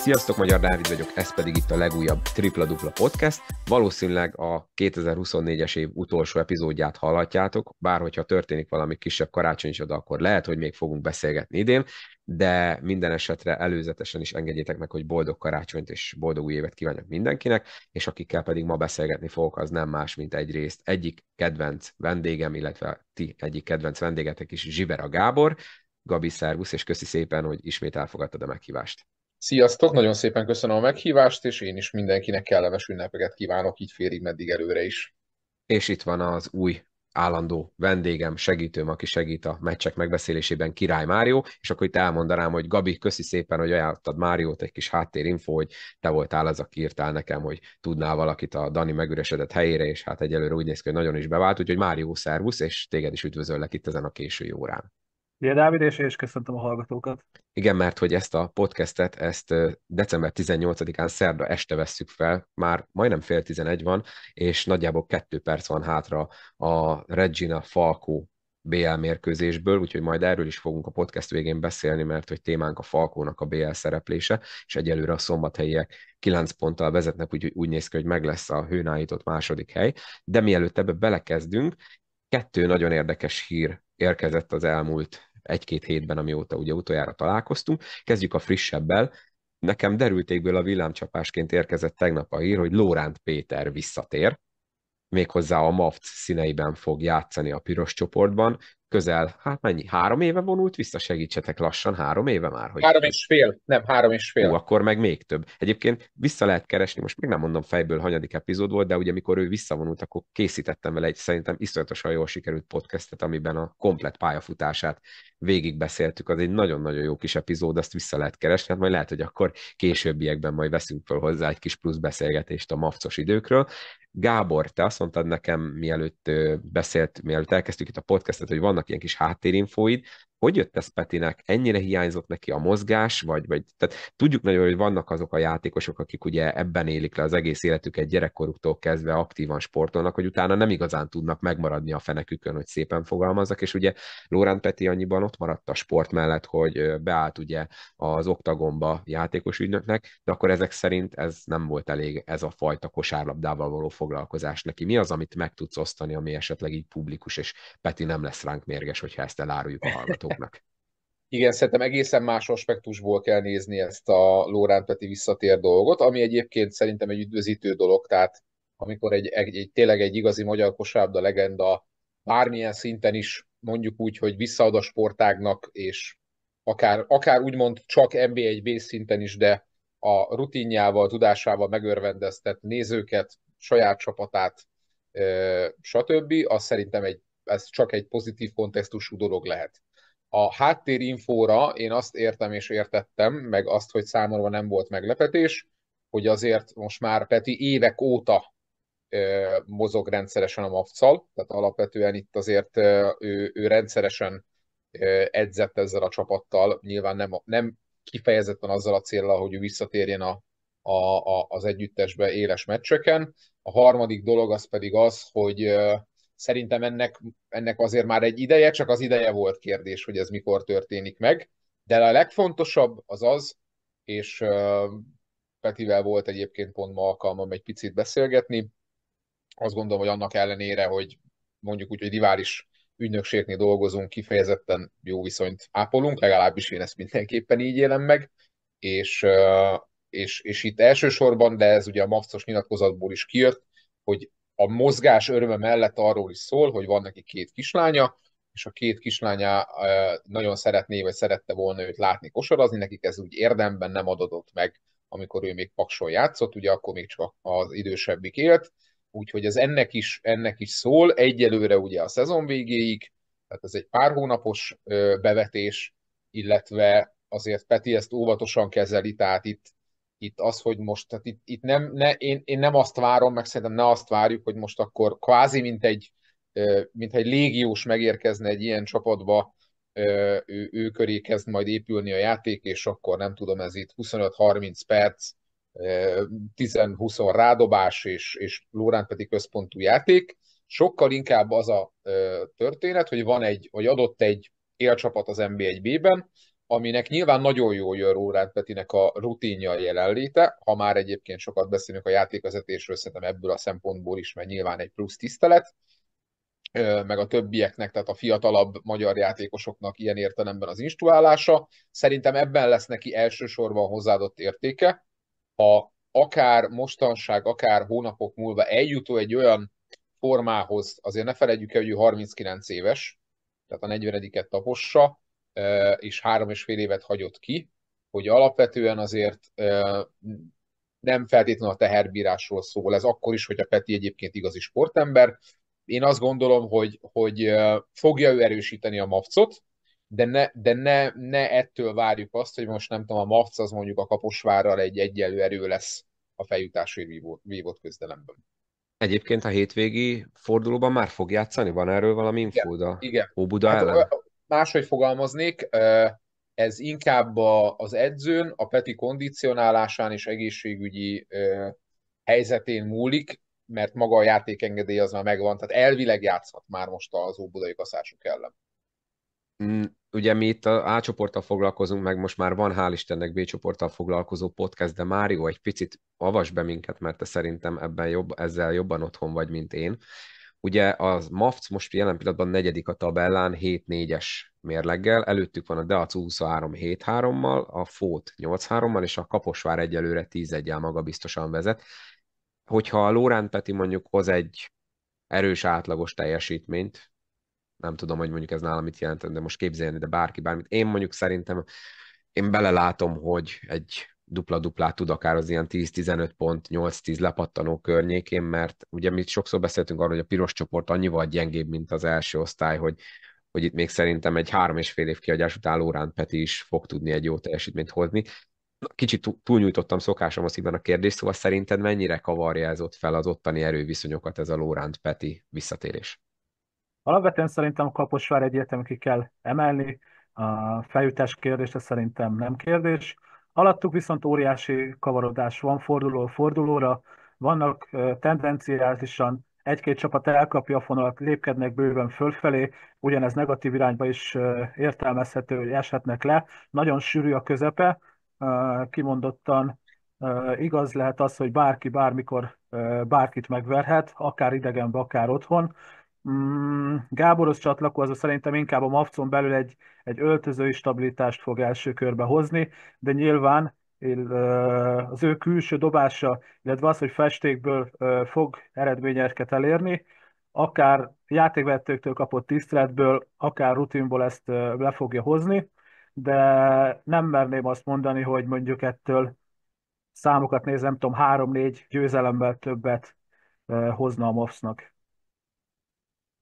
Sziasztok, Magyar Dávid vagyok, ez pedig itt a legújabb Tripla Dupla Podcast. Valószínűleg a 2024-es év utolsó epizódját hallhatjátok, bár hogyha történik valami kisebb karácsonycsoda, akkor lehet, hogy még fogunk beszélgetni idén, de minden esetre előzetesen is engedjétek meg, hogy boldog karácsonyt és boldog új évet kívánok mindenkinek, és akikkel pedig ma beszélgetni fogok, az nem más, mint egyrészt egyik kedvenc vendégem, illetve ti egyik kedvenc vendégetek is, Zsibera Gábor. Gabi, szervusz, és köszi szépen, hogy ismét elfogadtad a meghívást. Sziasztok, nagyon szépen köszönöm a meghívást, és én is mindenkinek kellemes ünnepeket kívánok, így félig meddig előre is. És itt van az új állandó vendégem, segítőm, aki segít a meccsek megbeszélésében, Király Mário, és akkor itt elmondanám, hogy Gabi, köszi szépen, hogy ajánlottad Máriót, egy kis háttérinfo, hogy te voltál az, aki írtál nekem, hogy tudnál valakit a Dani megüresedett helyére, és hát egyelőre úgy néz ki, hogy nagyon is bevált, úgyhogy Mário, szervusz, és téged is üdvözöllek itt ezen a késői órán. Szia Dávid, és köszöntöm a hallgatókat. Igen, mert hogy ezt a podcastet, ezt december 18-án szerda este vesszük fel, már majdnem fél 11 van, és nagyjából 2 perc van hátra a Regina Falco BL mérkőzésből, úgyhogy majd erről is fogunk a podcast végén beszélni, mert hogy témánk a Falcónak a BL szereplése, és egyelőre a szombathelyiek 9 ponttal vezetnek, úgyhogy úgy néz ki, hogy meg lesz a hőnállított második hely. De mielőtt ebbe belekezdünk, kettő nagyon érdekes hír érkezett az elmúlt egy-két hétben, amióta ugye utoljára találkoztunk. Kezdjük a frissebbel. Nekem derültékből a villámcsapásként érkezett tegnap a hír, hogy Lóránt Péter visszatér, méghozzá a MAFC színeiben fog játszani a piros csoportban. Közel, hát mennyi? 3 éve vonult vissza, segítsetek lassan, 3 éve már, hogy Három és fél, nem, három és fél. akkor meg még több. Egyébként vissza lehet keresni, most még nem mondom fejből, hanyadik epizód volt, de ugye amikor ő visszavonult, akkor készítettem vele egy szerintem iszonyatosan jól sikerült podcastet, amiben a komplet pályafutását végigbeszéltük. Az egy nagyon-nagyon jó kis epizód, azt vissza lehet keresni, hát majd lehet, hogy akkor későbbiekben majd veszünk fel hozzá egy kis plusz beszélgetést a mavcos időkről. Gábor, te azt mondtad nekem, mielőtt elkezdtük itt a podcastet, hogy vannak ilyen kis háttérinfóid. Hogy jött ez Petinek? Ennyire hiányzott neki a mozgás? Tehát tudjuk nagyon, hogy vannak azok a játékosok, akik ugye ebben élik le az egész életüket gyerekkoruktól kezdve aktívan sportolnak, hogy utána nem igazán tudnak megmaradni a fenekükön, hogy szépen fogalmazzak, és ugye Lórán Peti annyiban ott maradt a sport mellett, hogy beállt ugye az oktagonba játékos ügynöknek, de akkor ezek szerint ez nem volt elég, ez a fajta kosárlabdával való foglalkozás neki. Mi az, amit meg tudsz osztani, ami esetleg így publikus, és Peti nem lesz ránk mérges, hogyha ezt eláruljuk a hallgatóknak? Igen, szerintem egészen más aspektusból kell nézni ezt a Lórán Peti visszatér dolgot, ami egyébként szerintem egy üdvözítő dolog, tehát amikor tényleg egy igazi magyar kosárlabda legenda bármilyen szinten is, mondjuk úgy, hogy visszaad a sportágnak, és akár úgymond csak NB1B szinten is, de a rutinjával, tudásával megörvendeztet nézőket, saját csapatát, stb., az szerintem ez csak egy pozitív kontextusú dolog lehet. A háttérinfóra én azt értem és értettem, meg azt, hogy számomra nem volt meglepetés, hogy azért most már Peti évek óta mozog rendszeresen a MAFC-al, tehát alapvetően itt azért ő rendszeresen edzett ezzel a csapattal, nyilván nem kifejezetten azzal a céllal, hogy ő visszatérjen az együttesbe éles meccseken. A harmadik dolog az pedig az, hogy szerintem ennek azért már egy ideje, csak az ideje volt kérdés, hogy ez mikor történik meg. De a legfontosabb az az, és Petivel volt egyébként pont ma alkalmam egy picit beszélgetni, azt gondolom, hogy annak ellenére, hogy mondjuk úgy, hogy rivális ügynökségnél dolgozunk, kifejezetten jó viszonyt ápolunk, legalábbis én ezt mindenképpen így élem meg, és, és itt elsősorban, de ez ugye a MAFC-os nyilatkozatból is kijött, hogy a mozgás öröme mellett arról is szól, hogy van neki két kislánya, és a két kislánya nagyon szeretné, vagy szerette volna őt látni kosarazni, nekik ez úgy érdemben nem adott meg, amikor ő még Pakson játszott, ugye akkor még csak az idősebbik élt, úgyhogy ez ennek is szól. Egyelőre ugye a szezon végéig, tehát ez egy pár hónapos bevetés, illetve azért Peti ezt óvatosan kezeli, tehát itt az, hogy most, tehát itt én nem azt várom, meg szerintem ne azt várjuk, hogy most akkor kvázi mint egy légiós megérkezne egy ilyen csapatba, ő köré kezd majd épülni a játék, és akkor nem tudom, ez itt 25-30 perc, 10-20 rádobás és Lórán pedig központú játék. Sokkal inkább az a történet, hogy hogy adott egy élcsapat az NB1B-ben, aminek nyilván nagyon jól jön Róránt Petinek a rutinja, a jelenléte, ha már egyébként sokat beszélünk a játékvezetésről, szerintem ebből a szempontból is, mert nyilván egy plusz tisztelet, meg a többieknek, tehát a fiatalabb magyar játékosoknak ilyen értelemben az instruálása. Szerintem ebben lesz neki elsősorban hozzáadott értéke, ha akár mostanság, akár hónapok múlva eljutó egy olyan formához, azért ne felejtjük el, hogy ő 39 éves, tehát a 40-et tapossa, és 3,5 évet hagyott ki, hogy alapvetően azért nem feltétlenül a teherbírásról szól. Ez akkor is, hogy a Peti egyébként igazi sportember. Én azt gondolom, hogy fogja ő erősíteni a Mavcot, de ne ettől várjuk azt, hogy most nem tudom, a Mavc az mondjuk a Kaposvárral egy egyenlő erő lesz a feljutásért vívott küzdelemben. Egyébként a hétvégi fordulóban már fog játszani? Van erről valami Igen, infód a igen. Óbuda Hát ellen? máshogy fogalmaznék, ez inkább az edzőn, a Peti kondicionálásán és egészségügyi helyzetén múlik, mert maga a játékengedély az már megvan, tehát elvileg játszhat már most az óbudai kaszások ellen. Ugye mi itt a A csoporttal foglalkozunk, meg most már van hál' Istennek B csoporttal foglalkozó podcast, de Mário, egy picit avasd be minket, mert te szerintem ezzel jobban otthon vagy, mint én. Ugye az MAFC most jelen pillanatban negyedik a tabellán 7-4-es mérleggel, előttük van a Deac 23 7-3-mal, a Fót 8-3-mal, és a Kaposvár egyelőre 10-1-jel magabiztosan vezet. Hogyha a Lórán Peti mondjuk hoz egy erős átlagos teljesítményt, nem tudom, hogy mondjuk ez nálam mit jelent, de most képzelni, de bárki bármit. Én mondjuk szerintem, én belelátom, hogy egy dupla-duplát tud akár az ilyen 10-15 pont, 8-10 lepattanó környékén, mert ugye mi sokszor beszéltünk arról, hogy a piros csoport annyival gyengébb, mint az első osztály, hogy itt még szerintem egy 3,5 év kihagyás után Lórán Peti is fog tudni egy jó teljesítményt hozni. Kicsit túlnyújtottam szokásom a szívben a kérdést, szóval szerinted mennyire kavarja ez ott fel az ottani erőviszonyokat ez a Lóránt Peti visszatérés? Alapvetően szerintem a Kaposvár egyértelműen ki kell emelni, a feljutás kérdése szerintem nem kérdés. Alattuk viszont óriási kavarodás van forduló fordulóra, vannak tendenciálisan egy-két csapat elkapja a fonalat, lépkednek bőven fölfelé, ugyanez negatív irányba is értelmezhető, hogy eshetnek le. Nagyon sűrű a közepe, kimondottan igaz lehet az, hogy bárki bármikor bárkit megverhet, akár idegenbe, akár otthon. Gáborhoz csatlakozva szerintem inkább a Mavcon belül egy öltözői stabilitást fog első körbe hozni, de nyilván az ő külső dobása, illetve az, hogy festékből fog eredményeket elérni, akár játékvezetőktől kapott tiszteletből, akár rutinból ezt le fogja hozni, de nem merném azt mondani, hogy mondjuk ettől számokat nézem, nem tudom, 3-4 győzelemmel többet hozna a Mavs-nak.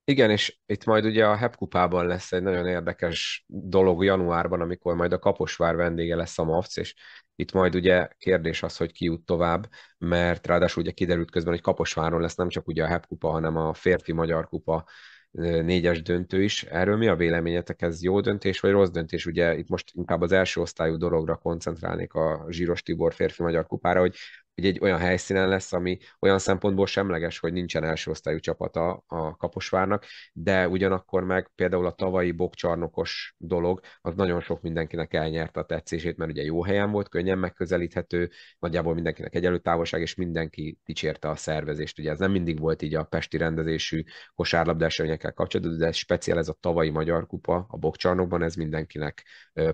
Igen, és itt majd ugye a HEP kupában lesz egy nagyon érdekes dolog januárban, amikor majd a Kaposvár vendége lesz a MAFC, és itt majd ugye kérdés az, hogy ki jut tovább, mert ráadásul ugye kiderült közben, hogy Kaposváron lesz nem csak ugye a HEP kupa, hanem a férfi magyar kupa négyes döntő is. Erről mi a véleményetek? Ez jó döntés vagy rossz döntés? Ugye itt most inkább az első osztályú dologra koncentrálnék a Zsíros Tibor férfi magyar kupára, hogy egy olyan helyszínen lesz, ami olyan szempontból semleges, hogy nincsen első osztályú csapata a Kaposvárnak, de ugyanakkor meg például a tavalyi bokcsarnokos dolog, az nagyon sok mindenkinek elnyerte a tetszését, mert ugye jó helyen volt, könnyen megközelíthető, nagyjából mindenkinek egyenlő távolság, és mindenki dicsérte a szervezést. Ugye ez nem mindig volt így a pesti rendezésű kosárlabdás eseményekkel kapcsolatban, de speciál ez a tavalyi Magyar Kupa a bokcsarnokban, ez mindenkinek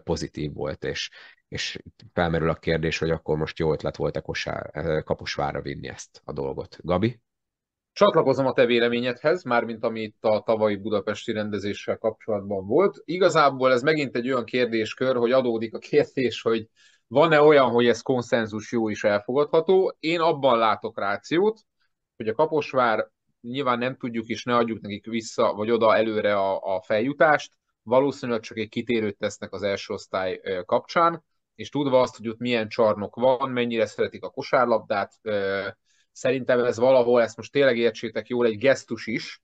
pozitív volt, és felmerül a kérdés, hogy akkor most jó ötlet volt-e Kaposvárra vinni ezt a dolgot. Gabi? Csatlakozom a te véleményedhez, mármint ami itt a tavalyi budapesti rendezéssel kapcsolatban volt. Igazából ez megint egy olyan kérdéskör, hogy adódik a kérdés, hogy van-e olyan, hogy ez konszenzus jó és elfogadható. Én abban látok rációt, hogy a Kaposvár nyilván nem tudjuk és ne adjuk nekik vissza, vagy oda előre a feljutást, valószínűleg csak egy kitérőt tesznek az első osztály kapcsán, és tudva azt, hogy ott milyen csarnok van, mennyire szeretik a kosárlabdát, szerintem ez valahol, ezt most tényleg értsétek jól, egy gesztus is,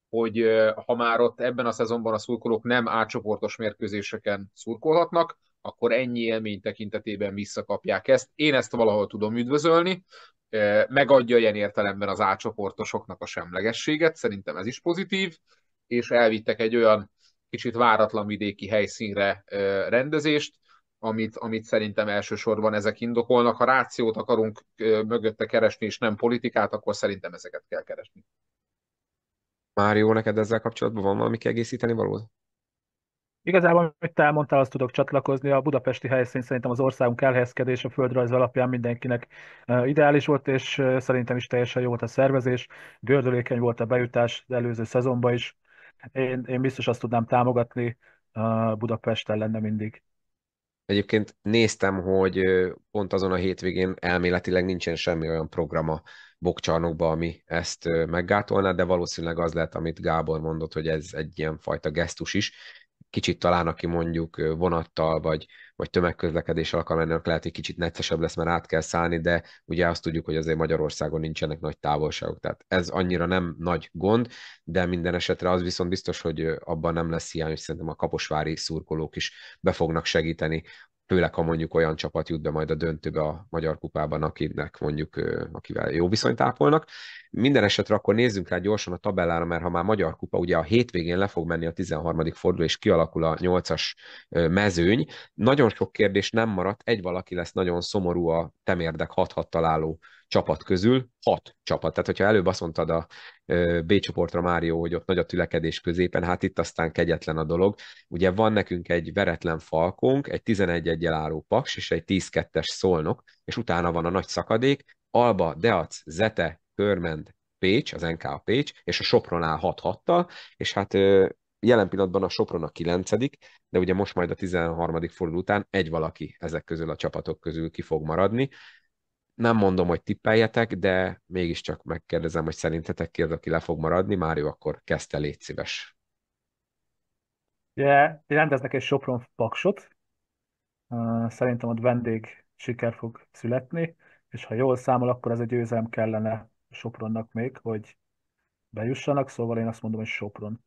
hogy ha már ott ebben a szezonban a szurkolók nem átcsoportos mérkőzéseken szurkolhatnak, akkor ennyi élmény tekintetében visszakapják ezt. Én ezt valahol tudom üdvözölni, megadja ilyen értelemben az átcsoportosoknak a semlegességet, szerintem ez is pozitív, és elvittek egy olyan kicsit váratlan vidéki helyszínre rendezést, amit szerintem elsősorban ezek indokolnak. Ha rációt akarunk mögötte keresni, és nem politikát, akkor szerintem ezeket kell keresni. Mário, neked ezzel kapcsolatban van valami kiegészíteni való? Igazából, amit te elmondtál, azt tudok csatlakozni. A budapesti helyszín szerintem az országunk elhelyezkedés a földrajz alapján mindenkinek ideális volt, és szerintem is teljesen jó volt a szervezés. Gördülékeny volt a bejutás az előző szezonban is. Én biztos azt tudnám támogatni, Budapesten lenne mindig. Egyébként néztem, hogy pont azon a hétvégén elméletileg nincsen semmi olyan program a Bokcsarnokban, ami ezt meggátolná, de valószínűleg az lehet, amit Gábor mondott, hogy ez egy ilyen fajta gesztus is. Kicsit talán, aki mondjuk vonattal vagy tömegközlekedéssel akar menni, annak lehet, hogy kicsit neccesebb lesz, mert át kell szállni, de ugye azt tudjuk, hogy azért Magyarországon nincsenek nagy távolságok, tehát ez annyira nem nagy gond, de minden esetre az viszont biztos, hogy abban nem lesz hiány, hogy szerintem a kaposvári szurkolók is be fognak segíteni, főleg ha mondjuk olyan csapat jut be majd a döntőbe a Magyar Kupában, akinek mondjuk, akivel jó viszonyt ápolnak. Minden esetre akkor nézzünk rá gyorsan a tabellára, mert ha már Magyar Kupa, ugye a hétvégén le fog menni a 13. forduló, és kialakul a 8-as mezőny. Nagyon sok kérdés nem maradt, egy valaki lesz nagyon szomorú a temérdek 6-6 találó csapat közül, 6 csapat. Tehát, hogyha előbb azt mondtad a B csoportra, Mário, hogy ott nagy a tülekedés középen, hát itt aztán kegyetlen a dolog. Ugye van nekünk egy veretlen Falkónk, egy 11-1-jel álló Paks, és egy 10-2-es Szolnok, és utána van a nagy szakadék, Alba, Deac, Zete, Körmend, Pécs, az NK Pécs, és a Sopron áll 6-6-tal, és hát jelen pillanatban a Sopron a 9., de ugye most majd a 13. forduló után egy valaki ezek közül a csapatok közül ki fog maradni. Nem mondom, hogy tippeljetek, de mégiscsak megkérdezem, hogy szerintetek ki az, aki le fog maradni. Mário, akkor kezdte, légy szíves. Ugye, rendeznek egy Sopron Paksot, szerintem ott vendég siker fog születni, és ha jól számol, akkor ez egy győzelem kellene Sopronnak még, hogy bejussanak, szóval én azt mondom, hogy Sopron.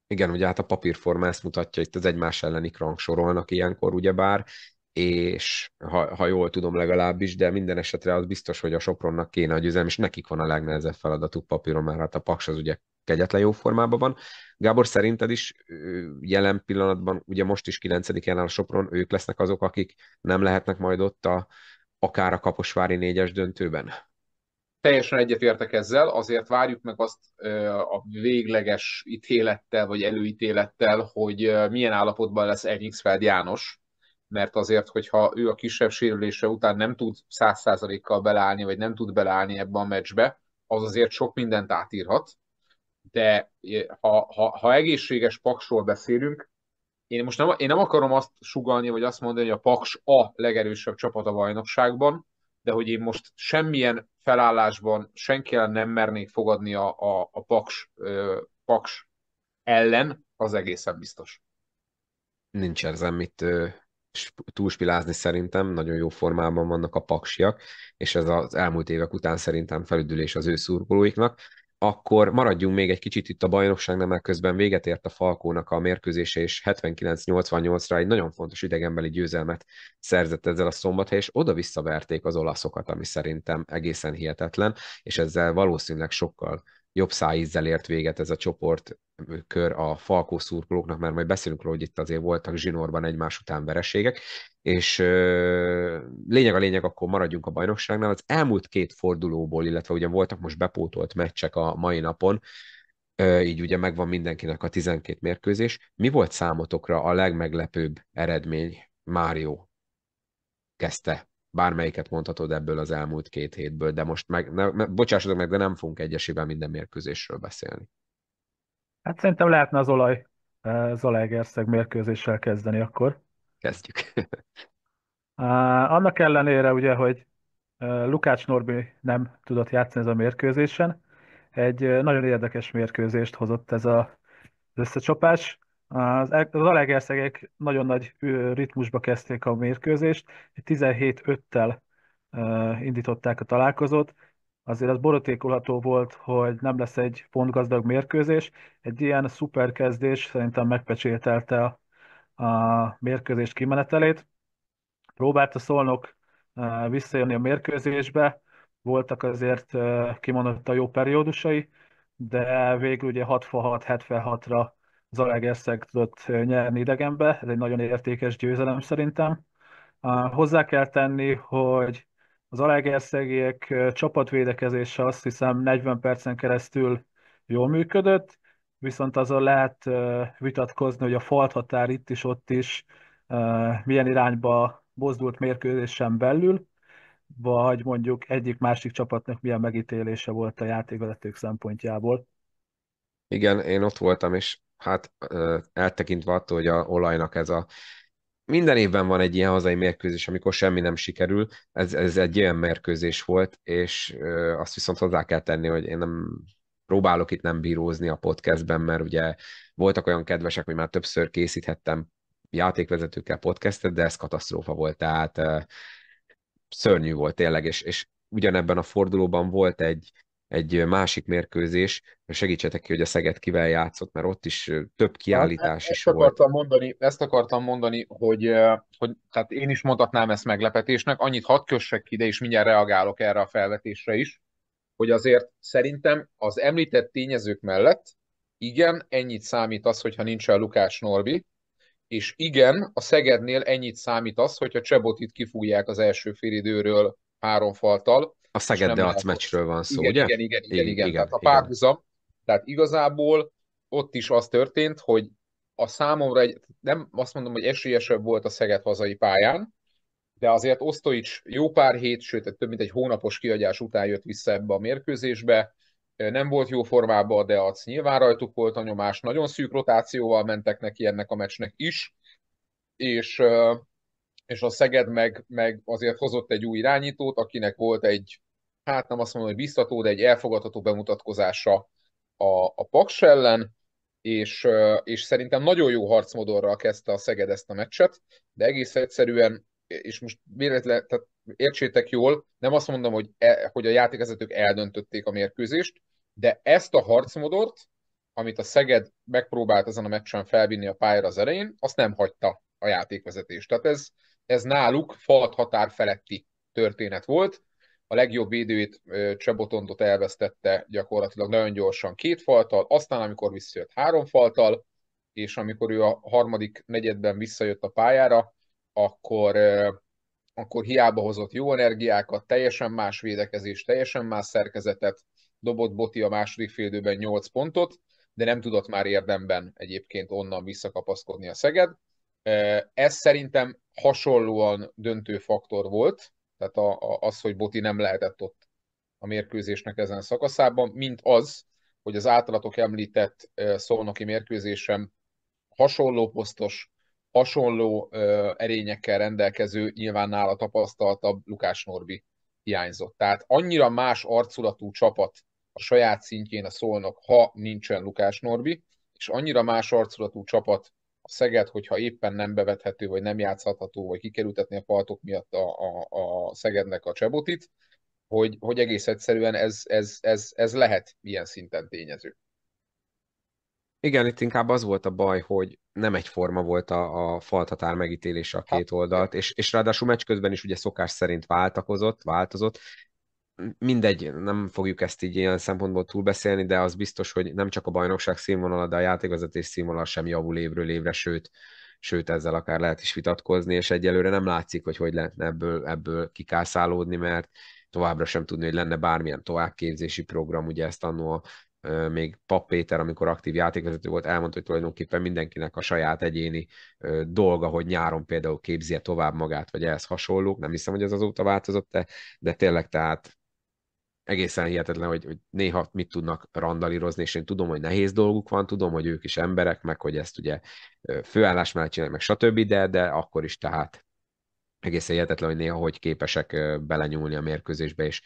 Igen, ugye hát a papírforma ezt mutatja, itt az egymás elleni sorolnak ilyenkor, ugyebár, és ha jól tudom legalábbis, de minden esetre az biztos, hogy a Sopronnak kéne a győzelem, és nekik van a legnehezebb feladatuk papíron, mert hát a Paks az ugye kegyetlen jó formában van. Gábor, szerinted is jelen pillanatban, ugye most is 9-en áll a Sopron, ők lesznek azok, akik nem lehetnek majd ott akár a Kaposvári 4-es döntőben? Teljesen egyetértek ezzel, azért várjuk meg azt a végleges ítélettel, vagy előítélettel, hogy milyen állapotban lesz Eriksfeld János, mert azért, hogyha ő a kisebb sérülése után nem tud 100%-kal beleállni, vagy nem tud beleállni ebbe a meccsbe, az azért sok mindent átírhat. De ha egészséges Paksról beszélünk, én nem akarom azt sugalni, vagy azt mondani, hogy a Paks a legerősebb csapat a bajnokságban, de hogy én most semmilyen felállásban senki ellen nem mernék fogadni a Paks ellen, az egészen biztos. Nincs ezen mit túlspilázni szerintem, nagyon jó formában vannak a paksiak, és ez az elmúlt évek után szerintem felüdülés az ő szurkolóiknak. Akkor maradjunk még egy kicsit itt a bajnokságnál, mert közben véget ért a Falkónak a mérkőzése, és 79-88-ra egy nagyon fontos idegenbeli győzelmet szerzett ezzel a Szombathely, és oda visszaverték az olaszokat, ami szerintem egészen hihetetlen, és ezzel valószínűleg sokkal jobb szájízzel ért véget ez a csoport kör a Falkó szurkolóknak, mert majd beszélünk róla, hogy itt azért voltak zsinórban egymás után vereségek, és lényeg a lényeg, akkor maradjunk a bajnokságnál. Az elmúlt két fordulóból, illetve ugye voltak most bepótolt meccsek a mai napon, így ugye megvan mindenkinek a 12 mérkőzés. Mi volt számotokra a legmeglepőbb eredmény? Mário kezdte. Bármelyiket mondhatod ebből az elmúlt 2 hétből, de most bocsássatok meg, de nem fogunk egyesével minden mérkőzésről beszélni. Hát szerintem lehetne Zalaegerszeg mérkőzéssel kezdeni akkor. Kezdjük. Annak ellenére ugye, hogy Lukács Norbi nem tudott játszani ez a mérkőzésen, egy nagyon érdekes mérkőzést hozott az összecsapás. Az Zalaegerszegek nagyon nagy ritmusba kezdték a mérkőzést, 17-5-tel indították a találkozót. Azért az borítékolható volt, hogy nem lesz egy pontgazdag mérkőzés. Egy ilyen szuper kezdés szerintem megpecsételte a mérkőzés kimenetelét. Próbált a Szolnok visszajönni a mérkőzésbe, voltak azért kimondott a jó periódusai, de végül ugye 66-76-ra Zalaegerszeg tudott nyerni idegenbe, ez egy nagyon értékes győzelem szerintem. Hozzá kell tenni, hogy az Zalaegerszegiek csapatvédekezése azt hiszem 40 percen keresztül jól működött, viszont azon lehet vitatkozni, hogy a falthatár itt is, ott is milyen irányba mozdult mérkőzésen belül, vagy mondjuk egyik-másik csapatnak milyen megítélése volt a játékvezetők szempontjából. Igen, én ott voltam, és hát eltekintve attól, hogy a olajnak ez a minden évben van egy ilyen hazai mérkőzés, amikor semmi nem sikerül. Ez egy ilyen mérkőzés volt, és azt viszont hozzá kell tenni, hogy én nem próbálok itt nem bírózni a podcastben, mert ugye voltak olyan kedvesek, hogy már többször készíthettem játékvezetőkkel podcastet, de ez katasztrófa volt, tehát szörnyű volt tényleg, és ugyanebben a fordulóban volt egy másik mérkőzés, segítsetek ki, hogy a Szeged kivel játszott, mert ott is több Hát kiállítás is volt. ezt akartam mondani, hogy tehát én is mondhatnám ezt meglepetésnek, annyit hadd kössek ide, és mindjárt reagálok erre a felvetésre is, hogy azért szerintem az említett tényezők mellett igen, ennyit számít az, hogyha nincsen Lukács Norbi, és igen, a Szegednél ennyit számít az, hogyha Csebotit kifújják az első félidőről 3 faltal, A és Szeged nem Deac lehet meccsről van szó, igen, ugye? igen, igen, igen, igen. Tehát Igen, a igen. párhuzam. Tehát igazából ott is az történt, hogy a számomra nem azt mondom, hogy esélyesebb volt a Szeged hazai pályán, de azért Osztoics jó pár hét, sőt több mint egy hónapos kiadás után jött vissza ebbe a mérkőzésbe. Nem volt jó formában a Deac, nyilván rajtuk volt a nyomás, nagyon szűk rotációval mentek neki ennek a meccsnek is, és, és a Szeged meg azért hozott egy új irányítót, akinek volt egy, hát nem azt mondom, hogy biztató, de egy elfogadható bemutatkozása a Paks ellen, és szerintem nagyon jó harcmodorral kezdte a Szeged ezt a meccset, de egész egyszerűen, és most véletlen, tehát értsétek jól, nem azt mondom, hogy a játékvezetők eldöntötték a mérkőzést, de ezt a harcmodort, amit a Szeged megpróbált ezen a meccsen felvinni a pályára az elején, azt nem hagyta a játékvezetés. Tehát ez náluk falt határ feletti történet volt. A legjobb védőjét Csebotondot elvesztette gyakorlatilag nagyon gyorsan 2 faltal, aztán amikor visszajött 3 faltal, és amikor ő a harmadik negyedben visszajött a pályára, akkor, akkor hiába hozott jó energiákat, teljesen más védekezés, teljesen más szerkezetet, dobott Boti a második félidőben 8 pontot, de nem tudott már érdemben egyébként onnan visszakapaszkodni a Szeged. Ez szerintem hasonlóan döntő faktor volt, tehát az, hogy Boti nem lehetett ott a mérkőzésnek ezen szakaszában, mint az, hogy az általatok említett szolnoki mérkőzésem hasonló posztos, hasonló erényekkel rendelkező, nyilván nála tapasztaltabb Lukás Norbi hiányzott. Tehát annyira más arculatú csapat a saját szintjén a Szolnok, ha nincsen Lukás Norbi, és annyira más arculatú csapat a Szeged, hogyha éppen nem bevethető, vagy nem játszhatható, vagy kikerültetni a faltok miatt a Szegednek a Csebotit, hogy egész egyszerűen ez lehet ilyen szinten tényező. Igen, itt inkább az volt a baj, hogy nem egyforma volt a faltatár megítélése a Hát, két oldalt, és ráadásul meccs közben is ugye szokás szerint változott. Mindegy, nem fogjuk ezt így ilyen szempontból túlbeszélni, de az biztos, hogy nem csak a bajnokság színvonala, de a játékvezetés színvonala sem javul évről évre, sőt ezzel akár lehet is vitatkozni, és egyelőre nem látszik, hogy lehetne ebből kikászálódni, mert továbbra sem tudni, hogy lenne bármilyen továbbképzési program, ugye ezt annó még Papp Péter, amikor aktív játékvezető volt, elmondta, hogy tulajdonképpen mindenkinek a saját egyéni dolga, hogy nyáron például képzi tovább magát, vagy ehhez hasonlók. Nem hiszem, hogy ez azóta változott, de tényleg tehát egészen hihetetlen, hogy néha mit tudnak randalírozni, és én tudom, hogy nehéz dolguk van, tudom, hogy ők is emberek, meg hogy ezt ugye főállás mellett csinálják, meg stb., de akkor is tehát egészen hihetetlen, hogy néha hogy képesek belenyúlni a mérkőzésbe, és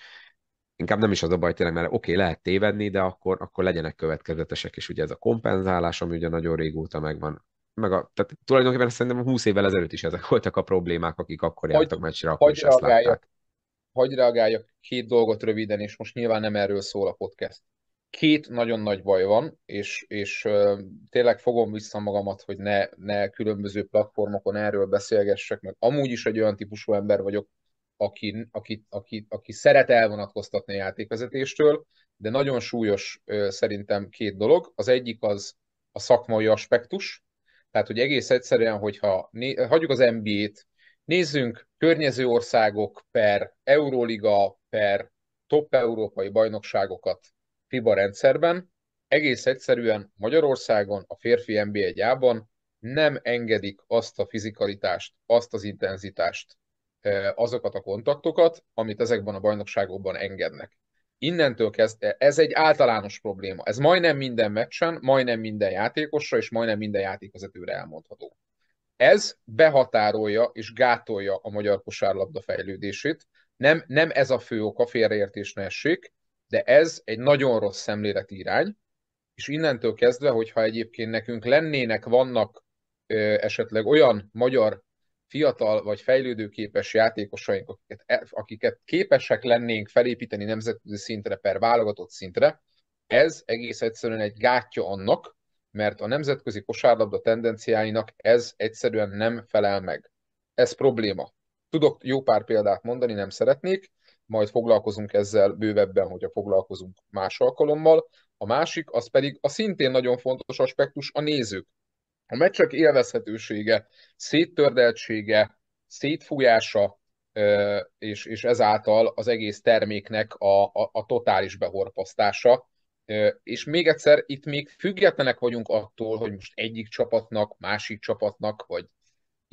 inkább nem is az a baj tényleg, mert oké, lehet tévedni, de akkor legyenek következetesek, és ugye ez a kompenzálás, ami ugye nagyon régóta megvan. Tehát tulajdonképpen szerintem 20 évvel ezelőtt is ezek voltak a problémák, akik akkor Hogy, jártak meccsre, akkor hogy is ezt reagáljak látták. Hagy reagáljak 2 dolgot röviden, és most nyilván nem erről szól a podcast. 2 nagyon nagy baj van, és tényleg fogom vissza magamat, hogy ne különböző platformokon erről beszélgessek, meg amúgy is egy olyan típusú ember vagyok, aki szeret elvonatkoztatni a játékvezetéstől, de nagyon súlyos szerintem 2 dolog. Az egyik az a a szakmai aspektus. Tehát, hogy egész egyszerűen, hogyha hagyjuk az NBA-t, nézzünk környező országok per Euróliga, per top európai bajnokságokat FIBA rendszerben, egész egyszerűen Magyarországon, a férfi NBA-gyában nem engedik azt a fizikalitást, azt az intenzitást, azokat a kontaktokat, amit ezekben a bajnokságokban engednek. Innentől kezdve ez egy általános probléma. Ez majdnem minden meccsen, majdnem minden játékosra és majdnem minden játékvezetőre elmondható. Ez behatárolja és gátolja a magyar kosárlabda fejlődését. Nem ez a fő oka, félreértés ne essék, de ez egy nagyon rossz szemléleti irány, és innentől kezdve, hogyha egyébként nekünk vannak esetleg olyan magyar fiatal vagy fejlődőképes játékosaink, akiket képesek lennénk felépíteni nemzetközi szintre per válogatott szintre, ez egész egyszerűen egy gátja annak, mert a nemzetközi kosárlabda tendenciáinak ez egyszerűen nem felel meg. Ez probléma. Tudok jó pár példát mondani, nem szeretnék, majd foglalkozunk ezzel bővebben, hogyha foglalkozunk más alkalommal. A másik, az pedig a szintén nagyon fontos aspektus, a nézők. A meccsek élvezhetősége, széttördeltsége, szétfújása, és ezáltal az egész terméknek a totális behorpasztása. És még egyszer, itt még függetlenek vagyunk attól, hogy most egyik csapatnak, másik csapatnak, vagy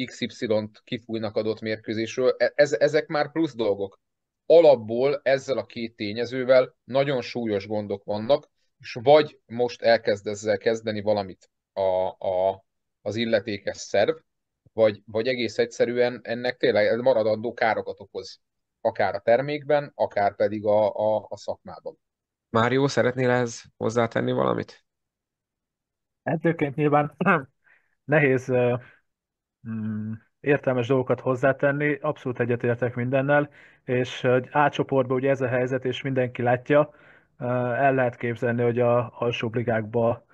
XY-t kifújnak adott mérkőzésről. Ezek már plusz dolgok. Alapból ezzel a két tényezővel nagyon súlyos gondok vannak, és vagy most elkezd ezzel kezdeni valamit az illetékes szerv, vagy egész egyszerűen ennek tényleg maradandó károkat okoz. Akár a termékben, akár pedig a szakmában. Mário, szeretnél ehhez hozzátenni valamit? Edzőként nyilván nehéz értelmes dolgokat hozzátenni, abszolút egyetértek mindennel, és hogy A csoportban ugye ez a helyzet, és mindenki látja, el lehet képzelni, hogy a alsóbb ligákban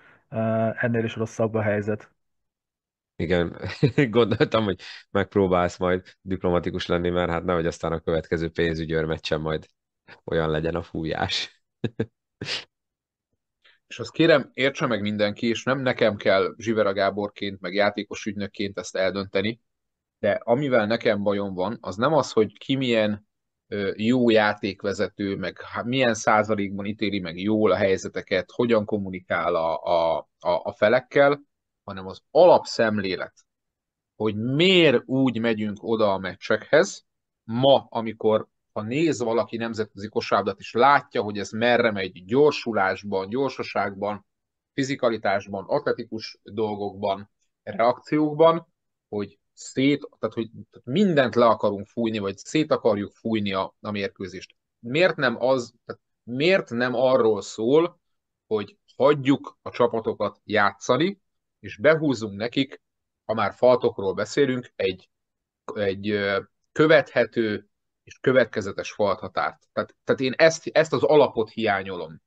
ennél is rosszabb a helyzet. Igen, gondoltam, hogy megpróbálsz majd diplomatikus lenni, mert hát nehogy aztán a következő pénzügyi meccsen majd olyan legyen a fújás. És azt kérem, értse meg mindenki, és nem nekem kell Zsivera Gáborként, meg játékos ügynökként ezt eldönteni, de amivel nekem bajom van, az nem az, hogy ki milyen jó játékvezető, meg milyen százalékban ítéli meg jól a helyzeteket, hogyan kommunikál a felekkel, hanem az alapszemlélet, hogy miért úgy megyünk oda a meccsekhez, ma, amikor ha néz valaki nemzetközi kosárlabdát, és látja, hogy ez merre megy gyorsulásban, gyorsaságban, fizikalitásban, atletikus dolgokban, reakciókban, hogy tehát mindent le akarunk fújni, vagy szét akarjuk fújni a mérkőzést. Miért nem arról szól, hogy hagyjuk a csapatokat játszani, és behúzunk nekik, ha már faltokról beszélünk, egy követhető és következetes falthatárt. Tehát én ezt az alapot hiányolom.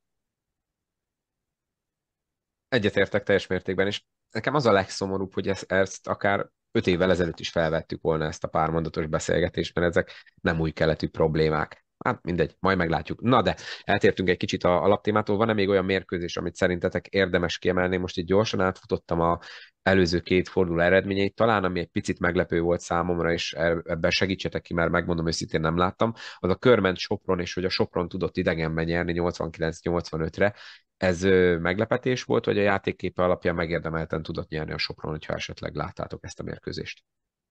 Egyetértek teljes mértékben, és nekem az a legszomorúbb, hogy ezt akár 5 évvel ezelőtt is felvettük volna ezt a pármondatos beszélgetést, mert ezek nem új keletű problémák. Hát mindegy, majd meglátjuk. Na de, eltértünk egy kicsit a alaptémától. Van-e még olyan mérkőzés, amit szerintetek érdemes kiemelni? Most itt gyorsan átfutottam a előző két forduló eredményeit, talán ami egy picit meglepő volt számomra, és ebben segítsetek ki, mert megmondom őszintén nem láttam, az a körment Sopron, és hogy a Sopron tudott idegenben nyerni 89-85-re. Ez meglepetés volt, vagy a játékképe alapján megérdemelten tudott nyerni a Sopron, hogyha esetleg láttátok ezt a mérkőzést?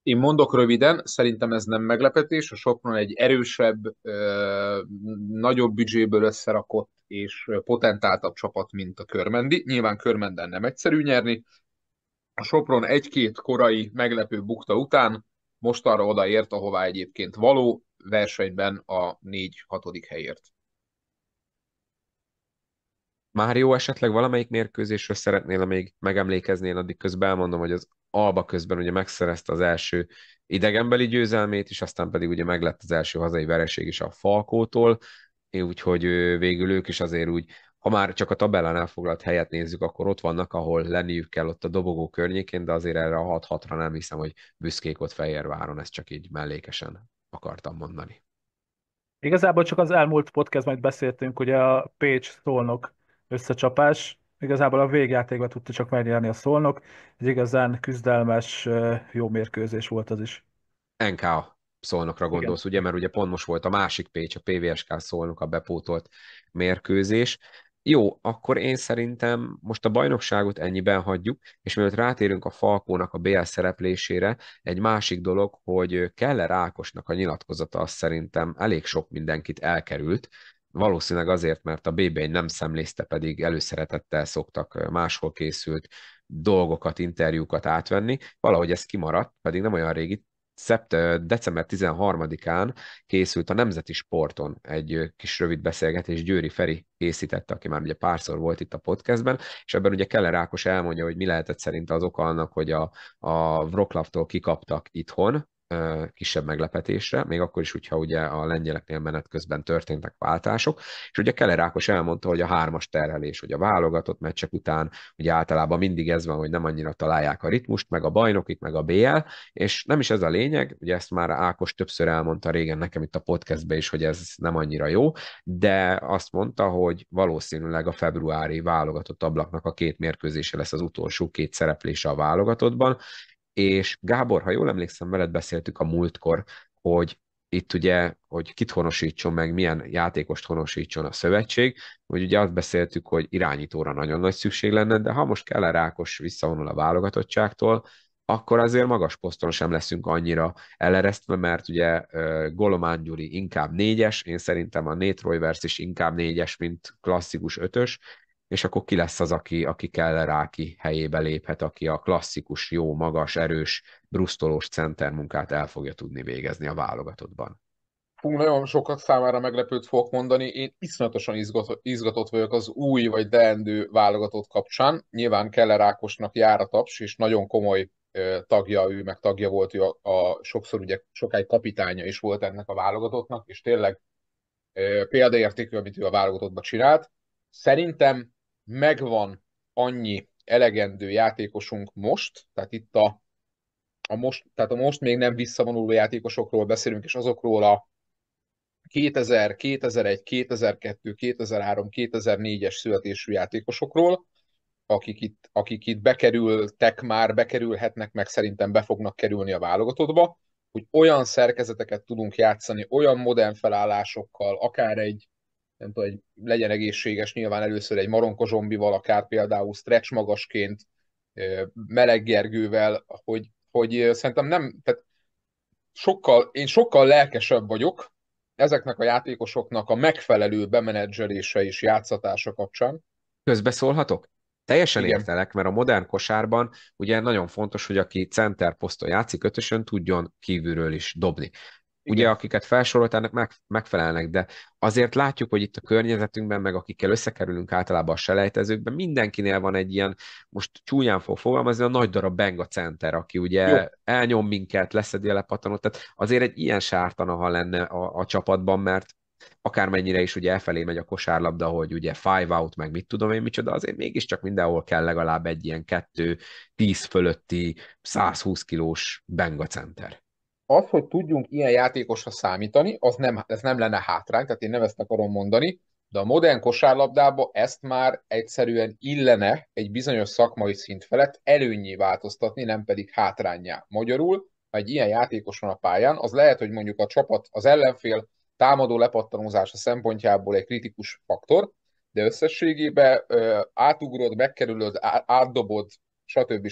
Én mondok röviden, szerintem ez nem meglepetés. A Sopron egy erősebb, nagyobb büdzséből összerakott és potentáltabb csapat, mint a Körmendi. Nyilván Körmenden nem egyszerű nyerni. A Sopron egy-két korai meglepő bukta után most arra odaért, ahová egyébként való versenyben a 4-6. helyért. Mário, esetleg valamelyik mérkőzésről szeretnél még megemlékezni, én addig közben elmondom, hogy az Alba közben ugye megszerezte az első idegenbeli győzelmét, és aztán pedig ugye meglett az első hazai vereség is a Falkótól, úgyhogy végül ők is azért úgy, ha már csak a tabellán elfoglalt helyet nézzük, akkor ott vannak, ahol lenniük kell ott a dobogó környékén, de azért erre a 6-6-ra nem hiszem, hogy büszkék ott Fehérváron, ezt csak így mellékesen akartam mondani. Igazából csak az elmúlt podcastban itt beszéltünk, ugye a Pécs-Szolnok összecsapás, Igazából a végjátékban tudta csak megnyerni a Szolnok. Ez igazán küzdelmes, jó mérkőzés volt az is. NK Szolnokra Igen. gondolsz, ugye, mert ugye pont most volt a másik Pécs, a PVSK Szolnok a bepótolt mérkőzés. Jó, akkor én szerintem most a bajnokságot ennyiben hagyjuk, és mielőtt rátérünk a Falkónak a BL szereplésére, egy másik dolog, hogy Keller Ákosnak a nyilatkozata azt szerintem elég sok mindenkit elkerült, valószínűleg azért, mert a BB1 nem szemlézte, pedig előszeretettel szoktak máshol készült dolgokat, interjúkat átvenni. Valahogy ez kimaradt, pedig nem olyan régi, december 13-án készült a Nemzeti Sporton egy kis rövid beszélgetés, Győri Feri készítette, aki már ugye párszor volt itt a podcastben, és ebben ugye Keller Ákos elmondja, hogy mi lehetett szerinte az oka annak, hogy a Wroclawtól kikaptak itthon, kisebb meglepetésre, még akkor is, hogyha ugye a lengyeleknél menet közben történtek váltások, és ugye Keller Ákos elmondta, hogy a hármas terhelés, hogy a válogatott meccsek után ugye általában mindig ez van, hogy nem annyira találják a ritmust, meg a bajnokit, meg a BL, és nem is ez a lényeg, ugye ezt már Ákos többször elmondta régen nekem itt a podcastben is, hogy ez nem annyira jó, de azt mondta, hogy valószínűleg a februári válogatott ablaknak a két mérkőzése lesz az utolsó két szereplése a válogatottban, és Gábor, ha jól emlékszem, veled beszéltük a múltkor, hogy itt ugye, hogy kit honosítson meg, milyen játékost honosítson a szövetség, hogy ugye azt beszéltük, hogy irányítóra nagyon nagy szükség lenne, de ha most Keller Ákos visszavonul a válogatottságtól, akkor azért magas poszton sem leszünk annyira eleresztve, mert ugye Golomán Gyuri inkább négyes, én szerintem a Nate Royvers is inkább négyes, mint klasszikus ötös, és akkor ki lesz az, aki Keller Áki helyébe léphet, aki a klasszikus, jó, magas, erős, brusztolós center munkát el fogja tudni végezni a válogatottban. Fú, nagyon sokak számára meglepőt fogok mondani. Én iszonyatosan izgatott vagyok az új vagy leendő válogatott kapcsán. Nyilván Keller Ákosnak jár a taps, és nagyon komoly tagja, ő meg tagja volt, ő sokszor ugye sokáig kapitánya is volt ennek a válogatottnak, és tényleg példaértékű, amit ő a válogatottban csinált. Szerintem megvan annyi elegendő játékosunk most, tehát itt a most még nem visszavonuló játékosokról beszélünk, és azokról a 2000, 2001, 2002, 2003, 2004-es születésű játékosokról, akik itt bekerültek már, bekerülhetnek, meg szerintem be fognak kerülni a válogatottba, hogy olyan szerkezeteket tudunk játszani, olyan modern felállásokkal, akár nem tudom, legyen egészséges, nyilván először egy Maronko zombival, akár például stretch magasként, Meleg Gergővel, hogy szerintem nem, tehát én sokkal lelkesebb vagyok ezeknek a játékosoknak a megfelelő bemenedzselése és játszatása kapcsán. Közbeszólhatok? Teljesen Igen, értelek, mert a modern kosárban ugye nagyon fontos, hogy aki center poszton játszik, ötösön tudjon kívülről is dobni. Ugye, igen. akiket felsoroltál, ennek megfelelnek, de azért látjuk, hogy itt a környezetünkben, meg akikkel összekerülünk általában a selejtezőkben, mindenkinél van egy ilyen, most csúnyán fog fogalmazni, a nagy darab benga center, aki Jó, ugye elnyom minket, leszedi a lepattanót, tehát azért egy ilyen sártana, ha lenne a csapatban, mert akármennyire is ugye elfelé megy a kosárlabda, hogy ugye five out, meg mit tudom én micsoda, azért mégiscsak mindenhol kell legalább egy ilyen 2-10 fölötti 120 kilós benga center. az, hogy tudjunk ilyen játékosra számítani, ez nem lenne hátrány, tehát én nem ezt akarom mondani, de a modern kosárlabdába ezt már egyszerűen illene egy bizonyos szakmai szint felett előnnyé változtatni, nem pedig hátrányá. Magyarul, ha egy ilyen játékos van a pályán, az lehet, hogy mondjuk a csapat, az ellenfél támadó lepattanózása szempontjából egy kritikus faktor, de összességében átugrod, megkerülöd, átdobod, stb.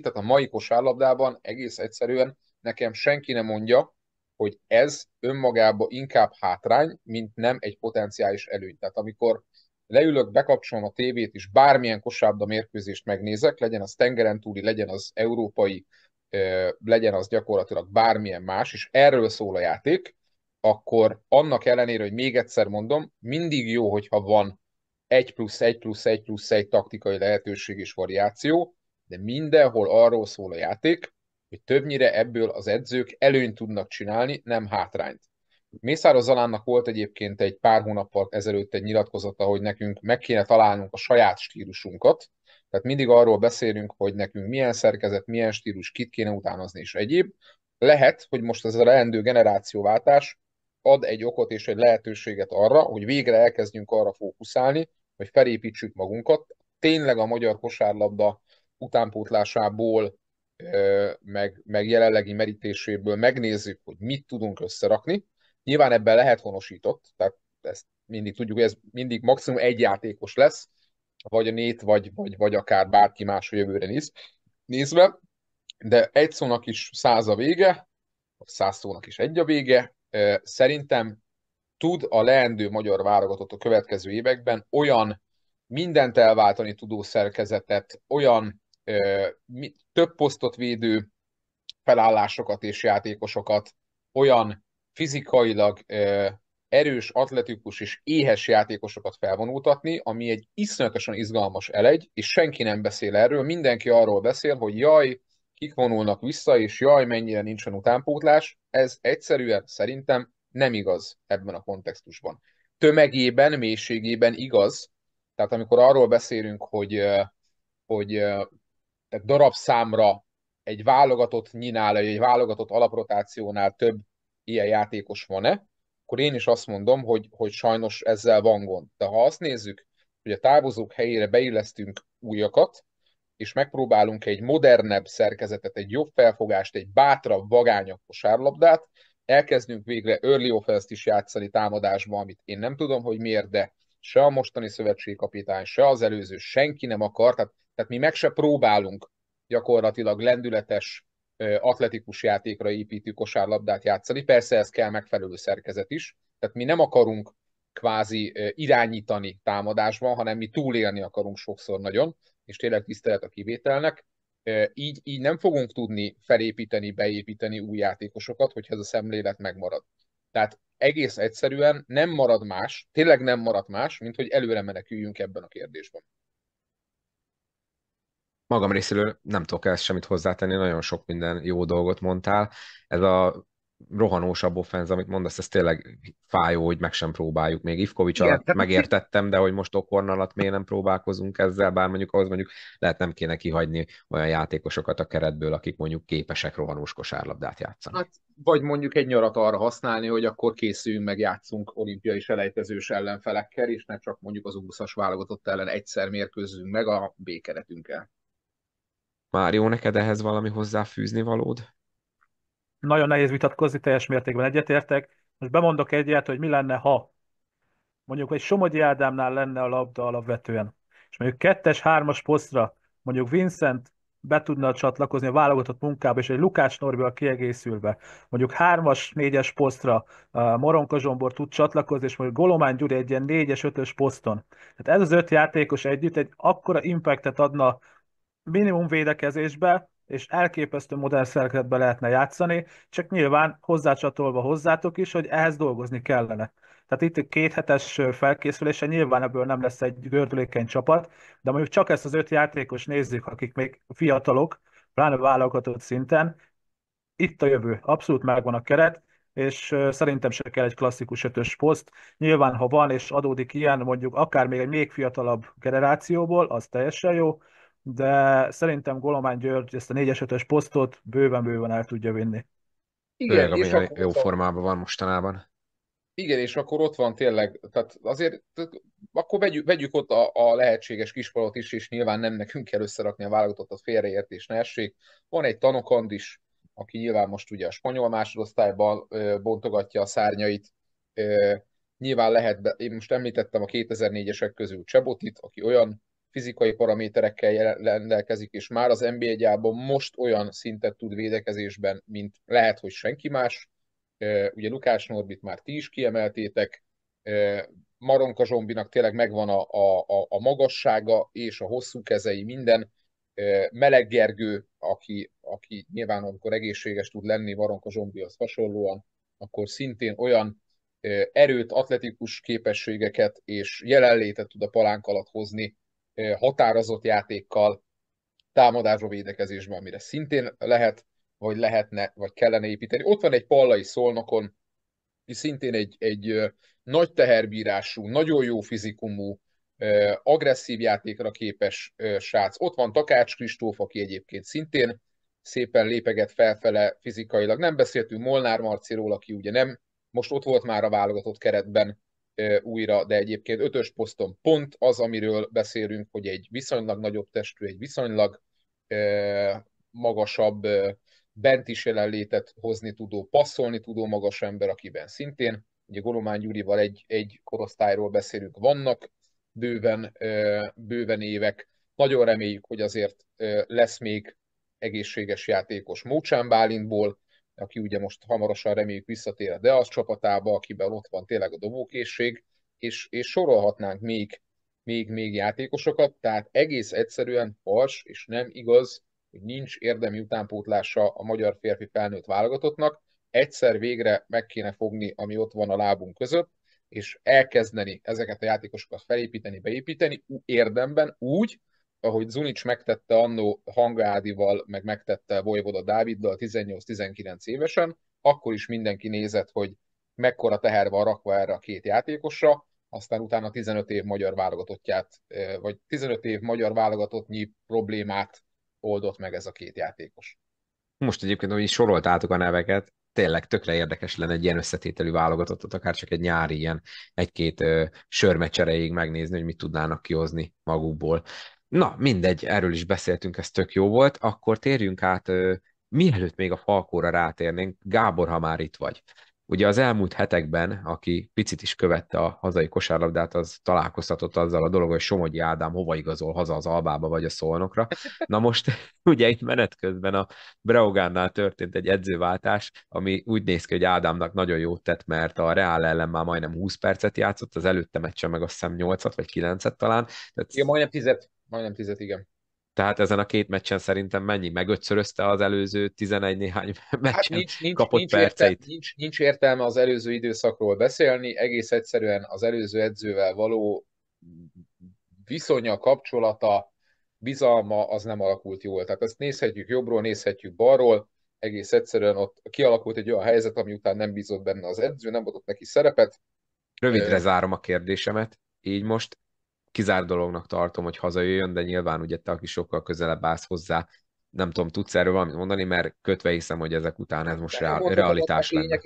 Tehát a mai kosárlabdában egész egyszerűen nekem senki nem mondja, hogy ez önmagában inkább hátrány, mint nem egy potenciális előny. Tehát amikor leülök, bekapcsolom a tévét, és bármilyen kosárlabda mérkőzést megnézek, legyen az tengeren túli, legyen az európai, legyen az gyakorlatilag bármilyen más, és erről szól a játék, akkor annak ellenére, hogy még egyszer mondom, mindig jó, hogyha van 1+1+1+1 taktikai lehetőség és variáció, de mindenhol arról szól a játék, hogy többnyire ebből az edzők előnyt tudnak csinálni, nem hátrányt. Mészáros Zalánnak volt egyébként egy pár hónappal ezelőtt egy nyilatkozata, hogy nekünk meg kéne találnunk a saját stílusunkat, tehát mindig arról beszélünk, hogy nekünk milyen szerkezet, milyen stílus, kit kéne utánozni és egyéb. Lehet, hogy most ez a leendő generációváltás ad egy okot és egy lehetőséget arra, hogy végre elkezdjünk arra fókuszálni, hogy felépítsük magunkat, tényleg a magyar kosárlabda utánpótlásából, meg jelenlegi merítéséből megnézzük, hogy mit tudunk összerakni. Nyilván ebben lehet honosított, tehát ezt mindig tudjuk, hogy ez mindig maximum egy játékos lesz, vagy a Nét, vagy akár bárki más a jövőre nézve, de egy szónak is 100 a vége, vagy 100 szónak is egy a vége. Szerintem tud a leendő magyar válogatott a következő években olyan mindent elváltani tudó szerkezetet, olyan több posztot védő felállásokat és játékosokat, olyan fizikailag erős, atletikus és éhes játékosokat felvonultatni, ami egy iszonyatosan izgalmas elegy, és senki nem beszél erről, mindenki arról beszél, hogy jaj, kik vonulnak vissza, és jaj, mennyire nincsen utánpótlás. Ez egyszerűen szerintem nem igaz ebben a kontextusban. Tömegében, mélységében igaz, tehát amikor arról beszélünk, hogy tehát darabszámra egy válogatott nyinál, vagy egy válogatott alaprotációnál több ilyen játékos van-e, akkor én is azt mondom, hogy sajnos ezzel van gond. De ha azt nézzük, hogy a távozók helyére beillesztünk újakat, és megpróbálunk egy modernebb szerkezetet, egy jobb felfogást, egy bátrabb, vagányabb kosárlabdát, elkezdünk végre early offense-t is játszani támadásban, amit én nem tudom, hogy miért, de se a mostani szövetségkapitány, se az előző, senki nem akar, tehát mi meg se próbálunk gyakorlatilag lendületes, atletikus játékra építő kosárlabdát játszani. Persze ez kell megfelelő szerkezet is, tehát mi nem akarunk kvázi irányítani támadásban, hanem mi túlélni akarunk sokszor nagyon, és tényleg tisztelet a kivételnek. Így nem fogunk tudni felépíteni, beépíteni új játékosokat, hogyha ez a szemlélet megmarad. Tehát egész egyszerűen nem marad más, tényleg nem marad más, mint hogy előre meneküljünk ebben a kérdésben. Magam részéről nem tudok ezt semmit hozzátenni, nagyon sok minden jó dolgot mondtál. Ez a rohanósabb offenz, amit mondasz, ez tényleg fájó, hogy meg sem próbáljuk. Még Ivkovics Igen, alatt tehát megértettem, de hogy most Okorn alatt miért nem próbálkozunk ezzel, bár mondjuk ahhoz mondjuk lehet nem kéne kihagyni olyan játékosokat a keretből, akik mondjuk képesek rohanós kosárlabdát játszani. hát, vagy mondjuk egy nyarat arra használni, hogy akkor készüljünk meg, játszunk olimpiai selejtezős ellenfelekkel, és ne csak mondjuk az 20-as válogatott ellen egyszer mérkőzzünk meg a B keretünkkel. Mário, neked ehhez valami hozzáfűzni valód? Nagyon nehéz vitatkozni, teljes mértékben egyetértek. Most bemondok egyet, hogy mi lenne, ha mondjuk egy Somogyi Ádámnál lenne a labda alapvetően, és mondjuk kettes, hármas posztra mondjuk Vincent be tudna csatlakozni a válogatott munkába, és egy Lukács Norbival kiegészülve, mondjuk hármas, négyes posztra Moronka Zsombor tud csatlakozni, és mondjuk Golomán Gyuri egy ilyen négyes, ötös poszton. Tehát ez az öt játékos együtt egy akkora impactet adna minimum védekezésbe, és elképesztő modern szerkezetbe lehetne játszani, csak nyilván hozzácsatolva hozzátok is, hogy ehhez dolgozni kellene. Tehát itt egy kéthetes felkészülése nyilván ebből nem lesz egy gördülékeny csapat, de mondjuk csak ezt az öt játékos nézzük, akik még fiatalok, pláne válogatott szinten, itt a jövő, abszolút megvan a keret, és szerintem se kell egy klasszikus ötös poszt. Nyilván, ha van és adódik ilyen, mondjuk akár még egy még fiatalabb generációból, az teljesen jó, de szerintem Golomán György ezt a 4-5-ös posztot bőven-bőven el tudja vinni. Igen, Főleg, és ami akkor jó ott van formában van mostanában. Igen, és akkor ott van tényleg, tehát azért akkor vegyük ott a lehetséges kisfalat is, és nyilván nem nekünk kell összerakni a válogatottat, félreértés ne essék. Van egy Tanokand is, aki nyilván most ugye a spanyol másodosztályban bontogatja a szárnyait. Nyilván lehet, én most említettem a 2004-esek közül Csebotit, aki olyan fizikai paraméterekkel rendelkezik, és már az NBA-gyában most olyan szintet tud védekezésben, mint lehet, hogy senki más. Ugye Lukács Norbit már ti is kiemeltétek, Maronka Zsombinak tényleg megvan a magassága és a hosszú kezei, minden. Meleg Gergő, aki nyilván amikor egészséges tud lenni Maronka Zsombihoz hasonlóan, akkor szintén olyan erőt, atletikus képességeket és jelenlétet tud a palánk alatt hozni, határozott játékkal, támadásba, védekezésben, amire szintén lehet, vagy lehetne, vagy kellene építeni. Ott van egy Pallai Szolnokon, aki szintén egy nagy teherbírású, nagyon jó fizikumú, agresszív játékra képes srác. Ott van Takács Kristóf, aki egyébként szintén szépen lépeget felfele fizikailag. Nem beszéltünk Molnár Marciról, aki ugye nem, most ott volt már a válogatott keretben, újra, de egyébként ötös poszton pont az, amiről beszélünk, hogy egy viszonylag nagyobb testű, egy viszonylag magasabb, bent is jelenlétet hozni tudó, passzolni tudó magas ember, akiben szintén, ugye Golomán Gyurival egy korosztályról beszélünk, vannak bőven évek. Nagyon reméljük, hogy azért lesz még egészséges játékos Mócsán Bálintból, aki ugye most hamarosan reméljük visszatér a Deasz csapatába, akiben ott van tényleg a dobókészség, és sorolhatnánk még játékosokat, tehát egész egyszerűen fals, és nem igaz, hogy nincs érdemi utánpótlása a magyar férfi felnőtt válogatottnak. Egyszer végre meg kéne fogni, ami ott van a lábunk között, és elkezdeni ezeket a játékosokat felépíteni, beépíteni érdemben úgy, ahogy Zunic megtette annó Hanga Ádival, meg megtette Vojvoda Dáviddal 18-19 évesen, akkor is mindenki nézett, hogy mekkora teher van rakva erre a két játékosra, aztán utána 15 év magyar válogatottját, vagy 15 év magyar válogatottnyi problémát oldott meg ez a két játékos. Most egyébként, hogy soroltátok a neveket, tényleg tökre érdekes lenne egy ilyen összetételű válogatottat, akár csak egy nyári ilyen egy-két sörmeccs erejéig megnézni, hogy mit tudnának kihozni magukból. Na, mindegy, erről is beszéltünk, ez tök jó volt. Akkor térjünk át, mielőtt még a Falkóra rátérnénk, Gábor, ha már itt vagy. Ugye az elmúlt hetekben, aki picit is követte a hazai kosárlabdát, az találkoztatott azzal a dolog, hogy Somogyi Ádám hova igazol, haza az Albába vagy a Szolnokra. Na most ugye itt menet közben a Breogánnál történt egy edzőváltás, ami úgy néz ki, hogy Ádámnak nagyon jót tett, mert a Reál ellen már majdnem 20 percet játszott, az előtte meccsen meg azt hiszem 8-at vagy 9-et talán. Tehát, Igen, majdnem tizet, igen. tehát ezen a két meccsen szerintem mennyi? Megötszörözte az előző 11 néhány Hát meccsen kapott perceit. nincs értelme az előző időszakról beszélni, egész egyszerűen az előző edzővel való viszonya, kapcsolata, bizalma az nem alakult jól. Tehát ezt nézhetjük jobbról, nézhetjük balról, egész egyszerűen ott kialakult egy olyan helyzet, ami után nem bízott benne az edző, nem adott neki szerepet. Rövidre zárom a kérdésemet, így most kizárt dolognak tartom, hogy hazajöjjön, de nyilván ugye te, aki sokkal közelebb állsz hozzá, nem tudom, tudsz erről valamit mondani, mert kötve hiszem, hogy ezek után ez most realitás lenne.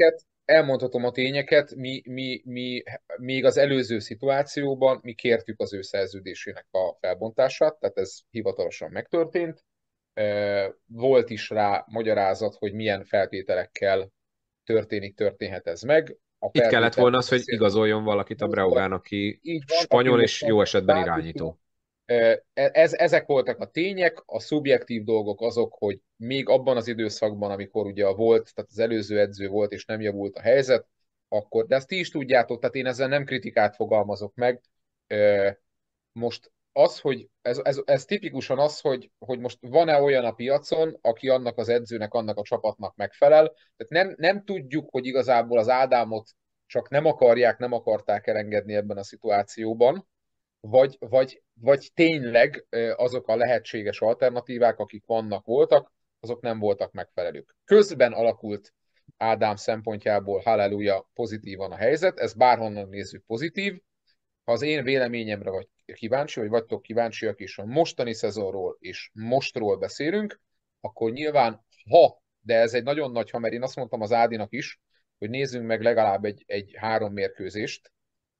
Elmondhatom a tényeket, mi még az előző szituációban mi kértük az ő szerződésének a felbontását, tehát ez hivatalosan megtörtént. Volt is rá magyarázat, hogy milyen feltételekkel történhet ez meg. Itt kellett volna az, hogy igazoljon valakit a Breogán, aki így van, spanyol és jó esetben irányító. Ezek voltak a tények, a szubjektív dolgok azok, hogy még abban az időszakban, amikor ugye volt, tehát az előző edző volt, és nem javult a helyzet, akkor, de ezt ti is tudjátok, tehát én ezzel nem kritikát fogalmazok meg. Most az, hogy ez tipikusan az, hogy most van-e olyan a piacon, aki annak az edzőnek, annak a csapatnak megfelel. Tehát nem tudjuk, hogy igazából az Ádámot csak nem akarták elengedni ebben a szituációban, vagy tényleg azok a lehetséges alternatívák, akik voltak, azok nem voltak megfelelők. Közben alakult Ádám szempontjából, halleluja, pozitívan a helyzet, ez bárhonnan nézzük pozitív. Ha az én véleményemre vagy kíváncsi, vagy vagytok kíváncsiak, és a mostani szezonról és mostról beszélünk, akkor nyilván, de ez egy nagyon nagy ha, mert én azt mondtam az Ádinak is, hogy nézzünk meg legalább egy 3 mérkőzést,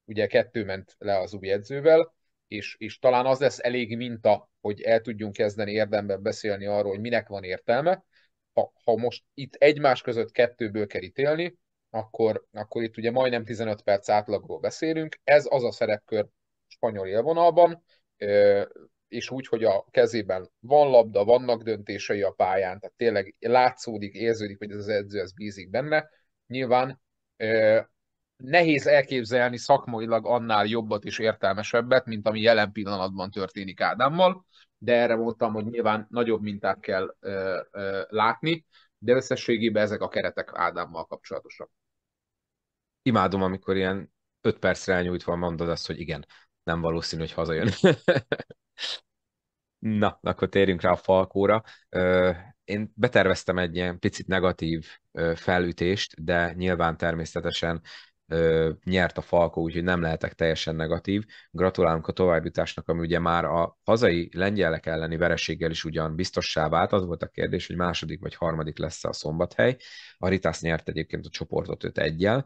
ugye 2 ment le az új edzővel, és talán az lesz elég minta, hogy el tudjunk kezdeni érdemben beszélni arról, hogy minek van értelme. Ha most itt egymás között 2-ből kell ítélni, akkor itt ugye majdnem 15 perc átlagról beszélünk. Ez az a szerepkör spanyol élvonalban, és úgy, hogy a kezében van labda, vannak döntései a pályán, tehát tényleg látszódik, érződik, hogy ez az edző ez bízik benne. Nyilván nehéz elképzelni szakmailag annál jobbat és értelmesebbet, mint ami jelen pillanatban történik Ádámmal, de erre mondtam, hogy nyilván nagyobb mintát kell látni, de összességében ezek a keretek Ádámmal kapcsolatosak. Imádom, amikor ilyen 5 percre elnyújtva mondod azt, hogy igen, nem valószínű, hogy hazajön. Na, akkor térjünk rá a Falkóra. Én beterveztem egy ilyen picit negatív felütést, de nyilván természetesen nyert a Falkó, úgyhogy nem lehetek teljesen negatív. Gratulálunk a továbbjutásnak, ami ugye már a hazai lengyelek elleni vereséggel is ugyan biztossá vált. Az volt a kérdés, hogy második vagy harmadik lesz a Szombathely. A Ritász nyert egyébként a csoportot 5-1-jel.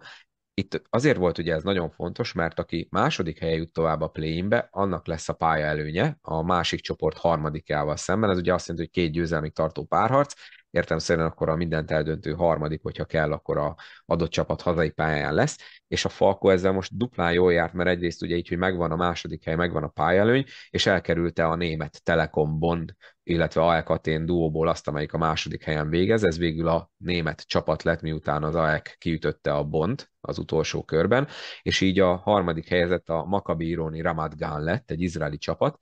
itt azért volt ugye ez nagyon fontos, mert aki második helye jut tovább a play-inbe, annak lesz a pálya előnye a másik csoport harmadikával szemben. Ez ugye azt jelenti, hogy két győzelmig tartó párharc, értelemszerűen akkor a mindent eldöntő harmadik, hogyha kell, akkor a adott csapat hazai pályáján lesz, és a Falco ezzel most duplán jól járt, mert egyrészt ugye így, hogy megvan a második hely, megvan a pályaelőny, és elkerülte a német Telekom Bond, illetve AEK Atén duóból azt, amelyik a második helyen végez. Ez végül a német csapat lett, miután az AEK kiütötte a Bond az utolsó körben, és így a harmadik helyezett a Maccabi Ironi Ramat Gan lett, egy izraeli csapat,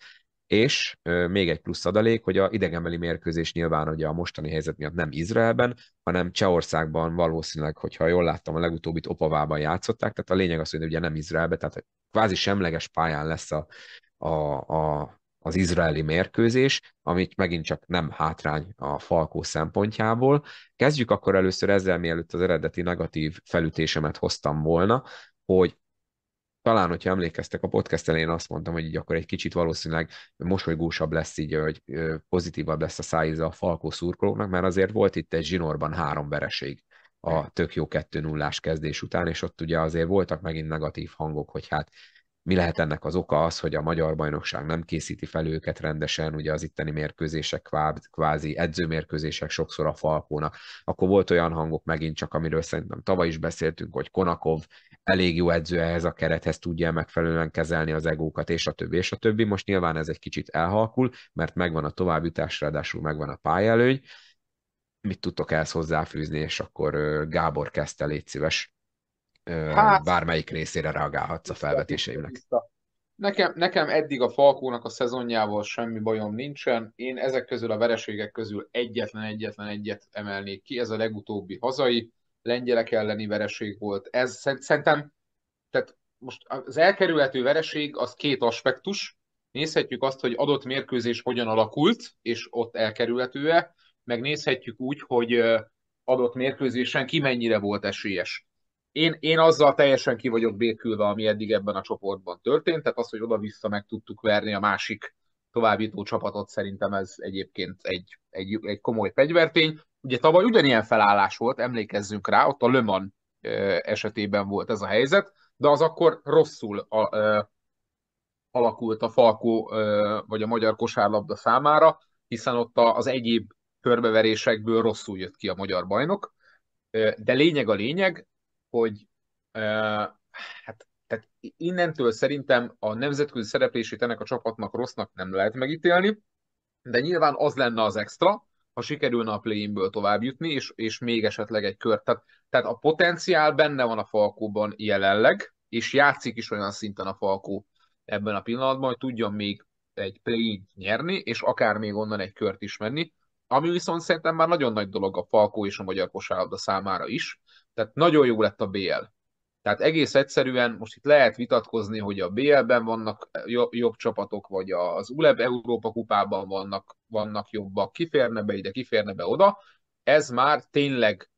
és még egy plusz adalék, hogy a idegenbeli mérkőzés nyilván ugye a mostani helyzet miatt nem Izraelben, hanem Csehországban valószínűleg, hogyha jól láttam, a legutóbbit Opavában játszották, tehát a lényeg az, hogy ugye nem Izraelben, tehát kvázi semleges pályán lesz a, az izraeli mérkőzés, amit megint csak nem hátrány a Falkó szempontjából. Kezdjük akkor először ezzel, mielőtt az eredeti negatív felütésemet hoztam volna, hogy talán, hogyha emlékeztek, a podcast elején azt mondtam, hogy így akkor egy kicsit valószínűleg mosolygósabb lesz így, hogy pozitívabb lesz a szájíze a Falkó szurkolóknak, mert azért volt itt egy zsinórban 3 vereség a tök jó 2-0-ás kezdés után, és ott ugye azért voltak megint negatív hangok, hogy hát mi lehet ennek az oka az, hogy a magyar bajnokság nem készíti fel őket rendesen, ugye az itteni mérkőzések, kvázi edzőmérkőzések sokszor a Falkónak. Akkor volt olyan hangok megint csak, amiről szerintem tavaly is beszéltünk, hogy Konakov elég jó edző ehhez a kerethez, tudja megfelelően kezelni az egókat, és a többi, és a többi. Most nyilván ez egy kicsit elhalkul, mert megvan a továbbjutás, ráadásul megvan a pályelőny. Mit tudtok ehhez hozzáfűzni, és akkor Gábor kezdte, légy szíves, Hát, bármelyik részére reagálhatsz a felvetéseimnek. tiszta. Nekem eddig a Falkónak a szezonjával semmi bajom nincsen. Én ezek közül a vereségek közül egyetlen egyet emelnék ki. Ez a legutóbbi hazai lengyelek elleni vereség volt. Ez szerintem, tehát most az elkerülhető vereség az két aspektus. Nézhetjük azt, hogy adott mérkőzés hogyan alakult, és ott elkerülhető-e, meg nézhetjük úgy, hogy adott mérkőzésen ki mennyire volt esélyes. Én azzal teljesen ki vagyok békülve, ami eddig ebben a csoportban történt, tehát az, hogy oda-vissza meg tudtuk verni a másik továbbjutó csapatot, szerintem ez egyébként egy komoly fegyvertény. Ugye tavaly ugyanilyen felállás volt, emlékezzünk rá, ott a Le Mans esetében volt ez a helyzet, de az akkor rosszul alakult a Falkó vagy a magyar kosárlabda számára, hiszen ott az egyéb körbeverésekből rosszul jött ki a magyar bajnok. De lényeg a lényeg, hogy hát tehát innentől szerintem a nemzetközi szereplését ennek a csapatnak rossznak nem lehet megítélni, de nyilván az lenne az extra, ha sikerülne a play-inből tovább jutni, és még esetleg egy kört. Tehát a potenciál benne van a Falkóban jelenleg, és játszik is olyan szinten a Falkó ebben a pillanatban, hogy tudjon még egy play nyerni, és akár még onnan egy kört is menni, ami viszont szerintem már nagyon nagy dolog a Falkó és a magyar kosárlabda számára is. Tehát nagyon jó lett a BL. Tehát egész egyszerűen most itt lehet vitatkozni, hogy a BL-ben vannak jobb csapatok, vagy az ULEB Európa kupában vannak jobbak, kiférne be ide, kiférne be oda. Ez már tényleg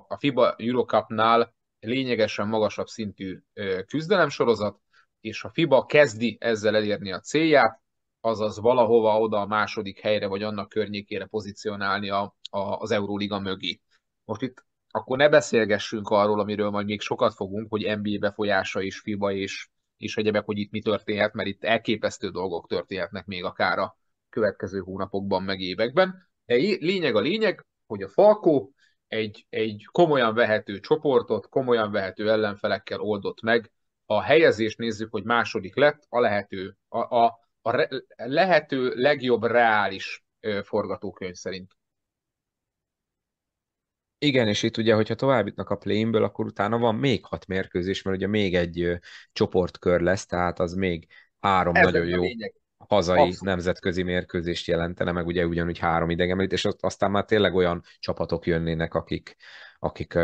a FIBA Eurocupnál lényegesen magasabb szintű küzdelemsorozat, és a FIBA kezdi ezzel elérni a célját, azaz valahova oda a második helyre, vagy annak környékére pozícionálni az Euróliga mögé. Most itt akkor ne beszélgessünk arról, amiről majd még sokat fogunk, hogy NBA befolyása és FIBA és egyebek, hogy itt mi történhet, mert itt elképesztő dolgok történhetnek még akár a következő hónapokban, meg években. De lényeg a lényeg, hogy a Falkó egy komolyan vehető csoportot, komolyan vehető ellenfelekkel oldott meg. A helyezést nézzük, hogy második lett, a lehető legjobb reális forgatókönyv szerint. Igen, és itt ugye, hogyha tovább jutnak a play-inből, akkor utána van még 6 mérkőzés, mert ugye még egy csoportkör lesz, tehát az még 3 Ez nagyon lenne a jó lényeg. hazai Abszolút. nemzetközi mérkőzést jelentene, meg ugye ugyanúgy 3 idegenbelit, és aztán már tényleg olyan csapatok jönnének, akik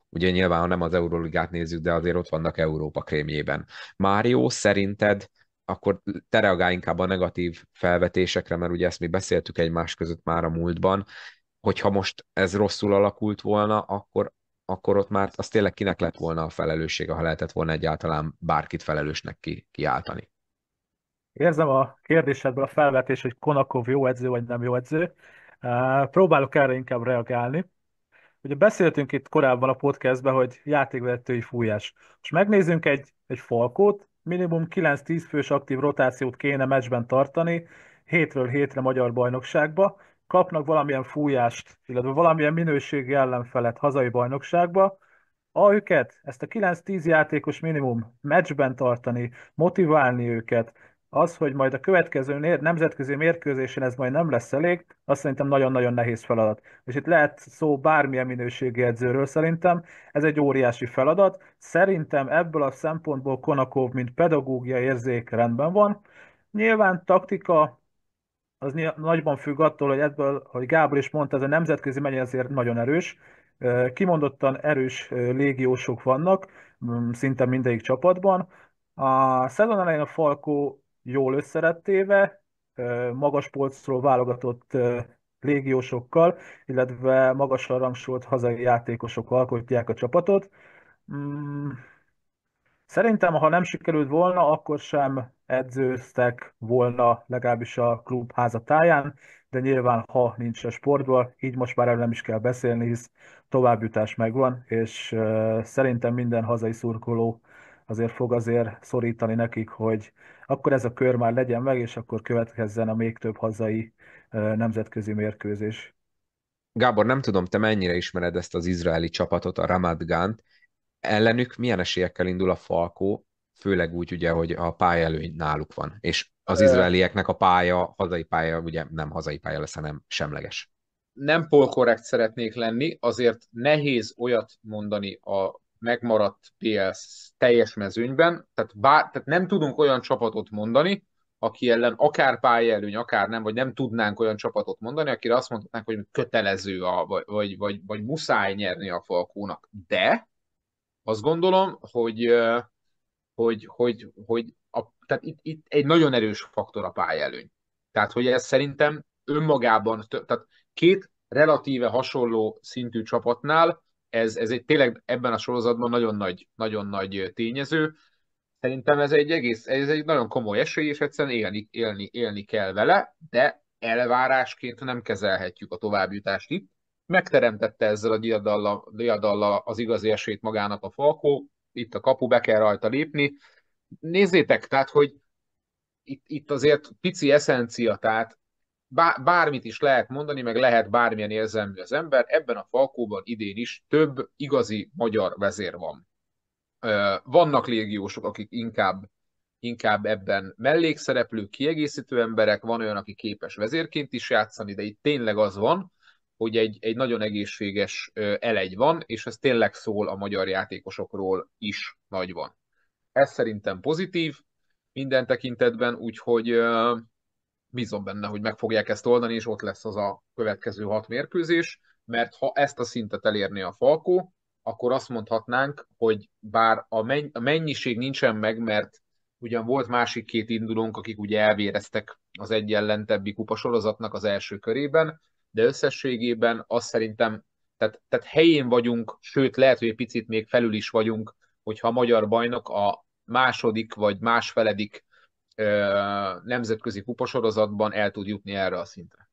ugye nyilván, ha nem az Euróligát nézzük, de azért ott vannak Európa krémjében. Mário, szerinted akkor te reagálj inkább a negatív felvetésekre, mert ugye ezt mi beszéltük egymás között már a múltban, hogyha most ez rosszul alakult volna, akkor ott már az tényleg kinek lett volna a felelőssége, ha lehetett volna egyáltalán bárkit felelősnek kiáltani. Érzem a kérdésedből a felvetés, hogy Konakov jó edző vagy nem jó edző. Próbálok erre inkább reagálni. Ugye beszéltünk itt korábban a podcastben, hogy játékvezetői fújás. Most megnézzünk egy Falkót, minimum 9-10 fős aktív rotációt kéne meccsben tartani, hétről hétre magyar bajnokságba, kapnak valamilyen fújást, illetve valamilyen minőségi ellenfelet hazai bajnokságba, őket, ezt a 9-10 játékos minimum meccsben tartani, motiválni őket, az, hogy majd a következő nemzetközi mérkőzésen ez majd nem lesz elég, azt szerintem nagyon-nagyon nehéz feladat. És itt lehet szó bármilyen minőségi edzőről szerintem, ez egy óriási feladat. Szerintem ebből a szempontból Konakov, mint pedagógia érzék rendben van. Nyilván taktika, az nagyban függ attól, hogy ebből, hogy Gábor is mondta, ez a nemzetközi megy azért nagyon erős. Kimondottan erős légiósok vannak, szinte mindegyik csapatban. A szezon elején a Falkó jól összerettéve, magas polcról válogatott légiósokkal, illetve magasra rangsolt hazai játékosok alkotják a csapatot. Mm, Szerintem, ha nem sikerült volna, akkor sem edzőztek volna legalábbis a klub házatáján, de nyilván, ha nincs a sportban, így most már erről nem is kell beszélni, hisz továbbjutás megvan, és szerintem minden hazai szurkoló azért fog azért szorítani nekik, hogy akkor ez a kör már legyen meg, és akkor következzen a még több hazai nemzetközi mérkőzés. Gábor, nem tudom, te mennyire ismered ezt az izraeli csapatot, a Ramat Gant. Ellenük milyen esélyekkel indul a Falkó, főleg úgy ugye, hogy a pályaelőny náluk van, és az izraelieknek a pálya, hazai pálya, ugye nem hazai pálya lesz, hanem semleges. Nem polkorrekt szeretnék lenni, azért nehéz olyat mondani a megmaradt PL teljes mezőnyben, tehát nem tudunk olyan csapatot mondani, aki ellen akár pályaelőny, akár nem, vagy nem tudnánk olyan csapatot mondani, akire azt mondhatnánk, hogy kötelező, vagy muszáj nyerni a Falkónak. De azt gondolom, tehát itt egy nagyon erős faktor a pályaelőny. Tehát, hogy ez szerintem önmagában, tehát két relatíve hasonló szintű csapatnál ez egy tényleg ebben a sorozatban nagyon nagy tényező. Szerintem ez egy nagyon komoly esély, és egyszerűen élni kell vele, de elvárásként nem kezelhetjük a továbbjutást itt. Megteremtette ezzel a diadallal az igazi esélyt magának a Falkó, itt a kapu, be kell rajta lépni. Nézzétek, tehát, hogy itt azért pici eszencia, tehát bármit is lehet mondani, meg lehet bármilyen érzelmű az ember, ebben a Falkóban idén is több igazi magyar vezér van. Vannak légiósok, akik inkább ebben mellékszereplő, kiegészítő emberek, van olyan, aki képes vezérként is játszani, de itt tényleg az van, hogy egy nagyon egészséges elegy van, és ez tényleg szól a magyar játékosokról is nagyban. Ez szerintem pozitív minden tekintetben, úgyhogy bízom benne, hogy meg fogják ezt oldani, és ott lesz az a következő 6 mérkőzés, mert ha ezt a szintet elérné a Falkó, akkor azt mondhatnánk, hogy bár a mennyiség nincsen meg, mert ugyan volt másik két indulónk, akik ugye elvéreztek az egyellentebbi kupasorozatnak az első körében, de összességében azt szerintem, tehát helyén vagyunk, sőt lehet, hogy egy picit még felül is vagyunk, hogyha a magyar bajnok a második vagy másfeledik nemzetközi kupasorozatban el tud jutni erre a szintre.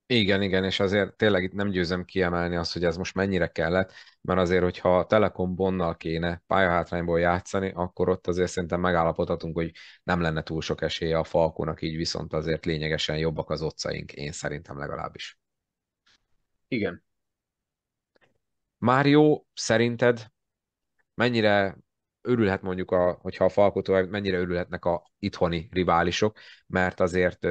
Igen, igen, és azért tényleg itt nem győzem kiemelni azt, hogy ez most mennyire kellett, mert azért, hogyha a Telekom Bonnal kéne pályahátrányból játszani, akkor ott azért szerintem megállapodhatunk, hogy nem lenne túl sok esélye a Falkónak, így viszont azért lényegesen jobbak az otcaink, én szerintem legalábbis. Igen. Mário, szerinted mennyire örülhet mondjuk, hogyha a Falkó tovább, mennyire örülhetnek a itthoni riválisok, mert azért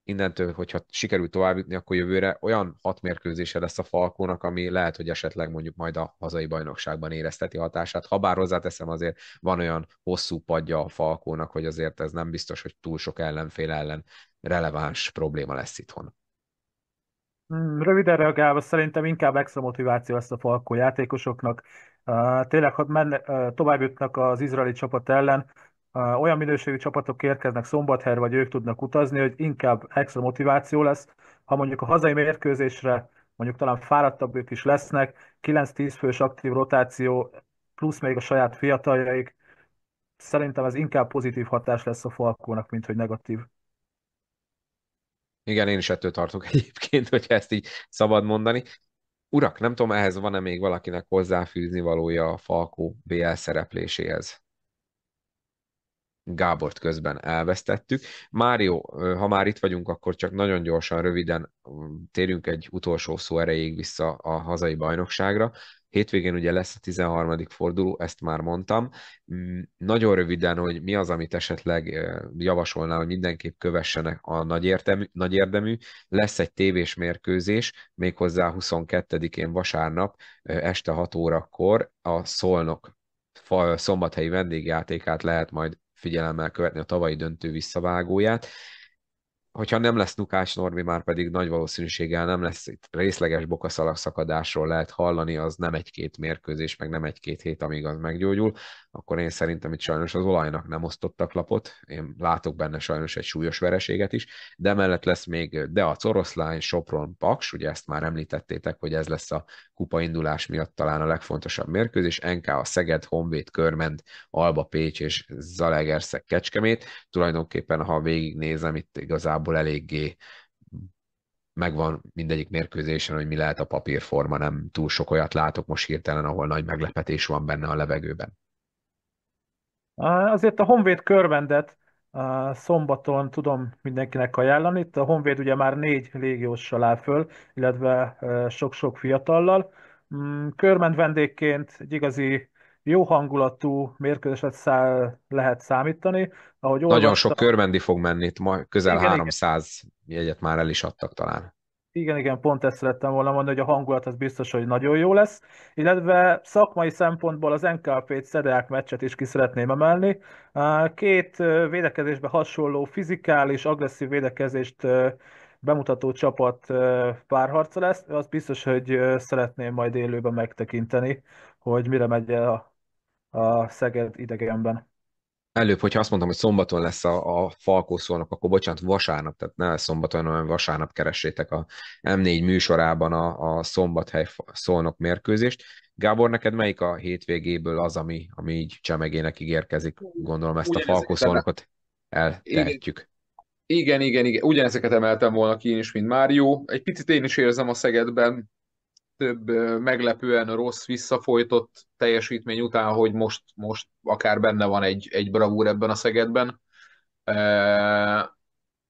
innentől, hogyha sikerül továbbjutni, akkor jövőre olyan 6 mérkőzése lesz a Falkónak, ami lehet, hogy esetleg mondjuk majd a hazai bajnokságban érezteti hatását. Habár hozzáteszem, azért van olyan hosszú padja a Falkónak, hogy azért ez nem biztos, hogy túl sok ellenfél ellen releváns probléma lesz itthon. Röviden reagálva szerintem inkább extra motiváció lesz a Falkó játékosoknak. Tényleg, ha tovább jutnak az izraeli csapat ellen, olyan minőségű csapatok érkeznek Szombathelyre, vagy ők tudnak utazni, hogy inkább extra motiváció lesz. Ha mondjuk a hazai mérkőzésre, mondjuk talán fáradtabb ők is lesznek, 9-10 fős aktív rotáció, plusz még a saját fiataljaik, szerintem ez inkább pozitív hatás lesz a Falkónak, mint hogy negatív. Igen, én is ettől tartok egyébként, hogyha ezt így szabad mondani. Urak, nem tudom, ehhez van-e még valakinek hozzáfűzni valója a Falkó BL szerepléséhez. Gábort közben elvesztettük. Mário, ha már itt vagyunk, akkor csak nagyon gyorsan, röviden térjünk egy utolsó szó erejéig vissza a hazai bajnokságra. Hétvégén ugye lesz a 13. forduló, ezt már mondtam. Nagyon röviden, hogy mi az, amit esetleg javasolnál, hogy mindenképp kövessenek a nagy érdemű. Lesz egy tévés mérkőzés, méghozzá 22-én vasárnap este 6 órakor a Szolnok szombathelyi vendégjátékát lehet majd figyelemmel követni, a tavalyi döntő visszavágóját. Hogyha nem lesz Nukás Norbi, már pedig nagy valószínűséggel nem lesz itt részleges bokaszalagszakadásról lehet hallani, az nem egy-két mérkőzés, meg nem egy-két hét, amíg az meggyógyul, akkor én szerintem itt sajnos az olajnak nem osztottak lapot, én látok benne sajnos egy súlyos vereséget is, de emellett lesz még Deac Oroszlány, Sopron, Paks, ugye ezt már említettétek, hogy ez lesz a kupa indulás miatt talán a legfontosabb mérkőzés, NK a Szeged, Honvéd, Körmend, Alba, Pécs és Zalaegerszeg, Kecskemét. Tulajdonképpen, ha végignézem, itt igazából eléggé megvan mindegyik mérkőzésen, hogy mi lehet a papírforma, nem túl sok olyat látok most hirtelen, ahol nagy meglepetés van benne a levegőben. Azért a Honvéd Körmendet szombaton tudom mindenkinek ajánlani. Itt a Honvéd ugye már 4 légióssal áll föl, illetve sok-sok fiatallal. Körmend vendégként egy igazi jó hangulatú mérkőzéset lehet számítani. Ahogy Nagyon sok olvastam, körmendi fog menni, itt ma közel igen, igen, 300 jegyet már el is adtak talán. igen, pont ezt szerettem volna mondani, hogy a hangulat az biztos, hogy nagyon jó lesz, illetve szakmai szempontból az NKP-t Szedák meccset is ki szeretném emelni. Két védekezésben hasonló, fizikális, agresszív védekezést bemutató csapat párharca lesz. Az biztos, hogy szeretném majd élőben megtekinteni, hogy mire megy el a Szeged idegenben. Előbb, hogyha azt mondtam, hogy szombaton lesz a Falkó Szolnok, akkor bocsánat, vasárnap, tehát ne szombaton, hanem vasárnap keressétek a M4 műsorában a Szombathely Szolnok mérkőzést. Gábor, neked melyik a hétvégéből az, ami így csemegének ígérkezik? Gondolom ezt a Falkó Ugyanezeket emel... Szolnokot igen, eltehetjük. igen. Ugyanezeket emeltem volna ki én is, mint Mário. Egy picit én is érzem a Szegedben több meglepően rossz, visszafolytott teljesítmény után, hogy most akár benne van egy bravúr ebben a Szegedben.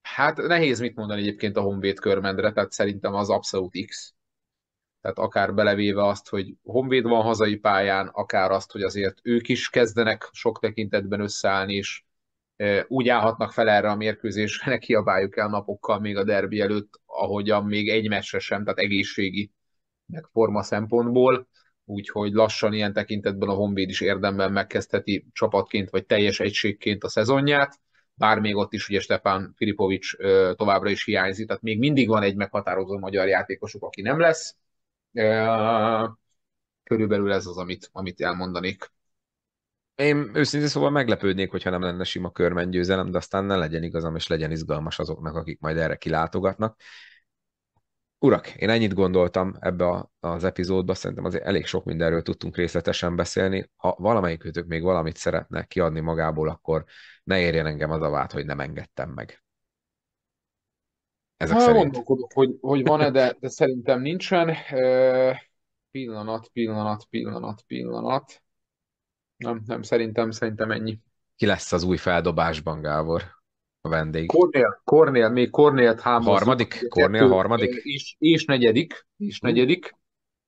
Hát nehéz mit mondani egyébként a Honvéd Körmendre, tehát szerintem az abszolút X. Tehát akár belevéve azt, hogy Honvéd van hazai pályán, akár azt, hogy azért ők is kezdenek sok tekintetben összeállni, és úgy állhatnak fel erre a mérkőzésre, ne kiabáljuk el napokkal még a derbi előtt, ahogyan még egy meccsre sem, tehát egészségi meg forma szempontból, úgyhogy lassan ilyen tekintetben a Honvéd is érdemben megkezdheti csapatként vagy teljes egységként a szezonját, bár még ott is ugye Stepán Filipovics továbbra is hiányzik, tehát még mindig van egy meghatározó magyar játékosuk, aki nem lesz. Körülbelül ez az, amit elmondanék. Én őszintén szóval meglepődnék, hogyha nem lenne sima körmengyőzelem, de aztán ne legyen igazam, és legyen izgalmas azoknak, akik majd erre kilátogatnak. Urak, én ennyit gondoltam ebbe az epizódba, szerintem azért elég sok mindenről tudtunk részletesen beszélni. Ha valamelyikőtök még valamit szeretne kiadni magából, akkor ne érjen engem az a vád, hogy nem engedtem meg. Ezek szerint. Gondolkodok, hogy van-e, de szerintem nincsen. Pillanat. Nem, szerintem ennyi. Ki lesz az új feldobásban, Gábor? A vendég. Még Kornélt hámozzuk. Harmadik? Kornél harmadik? És negyedik.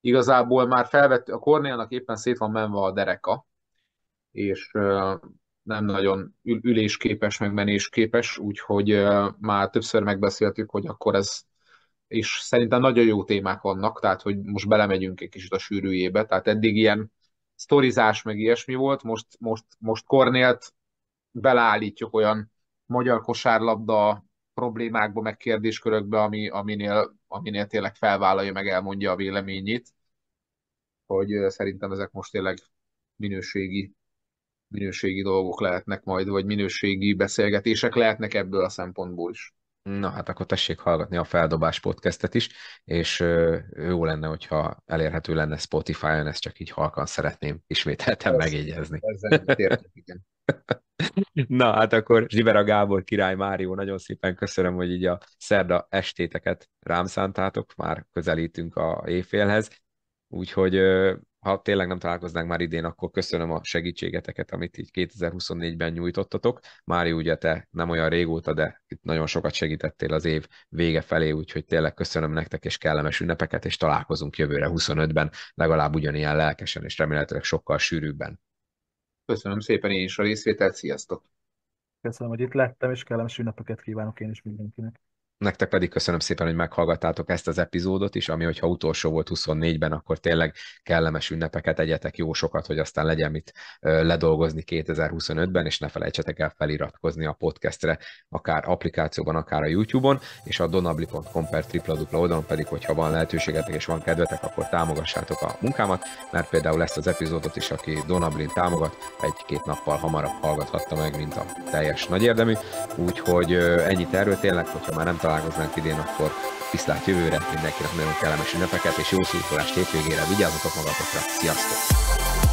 Igazából már felvett, a Kornélnak éppen szét van menve a dereka, és nem nagyon ülésképes, meg menésképes, úgyhogy már többször megbeszéltük, hogy akkor ez, és szerintem nagyon jó témák vannak, tehát hogy most belemegyünk egy kicsit a sűrűjébe, tehát eddig ilyen sztorizás, meg ilyesmi volt, most Kornélt beleállítjuk olyan magyar kosárlabda problémákba, meg kérdéskörökbe, aminél tényleg felvállalja, meg elmondja a véleményét, hogy szerintem ezek most tényleg minőségi, minőségi dolgok lehetnek majd, vagy minőségi beszélgetések lehetnek ebből a szempontból is. Na hát akkor tessék hallgatni a Feldobás podcastet is, és jó lenne, hogyha elérhető lenne Spotify-on, ezt csak így halkan szeretném ismételten megjegyezni. Ezzel egyetértek, igen. Na hát akkor Zsibera Gábor, Király Mário, nagyon szépen köszönöm, hogy így a szerda estéteket rám szántátok, már közelítünk a éjfélhez. Úgyhogy ha tényleg nem találkoznánk már idén, akkor köszönöm a segítségeteket, amit így 2024-ben nyújtottatok. Mári, ugye te nem olyan régóta, de itt nagyon sokat segítettél az év vége felé, úgyhogy tényleg köszönöm nektek, és kellemes ünnepeket, és találkozunk jövőre 25-ben, legalább ugyanilyen lelkesen, és remélhetőleg sokkal sűrűbben. Köszönöm szépen én is a részvételt, sziasztok! Köszönöm, hogy itt lettem, és kellemes ünnepeket kívánok én is mindenkinek. Nektek pedig köszönöm szépen, hogy meghallgattátok ezt az epizódot is, ami hogyha utolsó volt 24-ben, akkor tényleg kellemes ünnepeket, egyetek jó sokat, hogy aztán legyen mit ledolgozni 2025-ben, és ne felejtsetek el feliratkozni a podcastre, akár applikációban, akár a YouTube-on, és a donabli.com/tripla oldalon pedig, hogyha van lehetőségetek és van kedvetek, akkor támogassátok a munkámat, mert például ezt az epizódot is, aki Donablin támogat, egy-két nappal hamarabb hallgathatta meg, mint a teljes nagy érdemű. Úgyhogy ennyit erről, tényleg, hogyha már nem találkoznánk idén, akkor viszlát jövőre, mindenkinek nagyon kellemes ünnepeket és jó szurkolást hétvégére, vigyázzatok magatokra, sziasztok!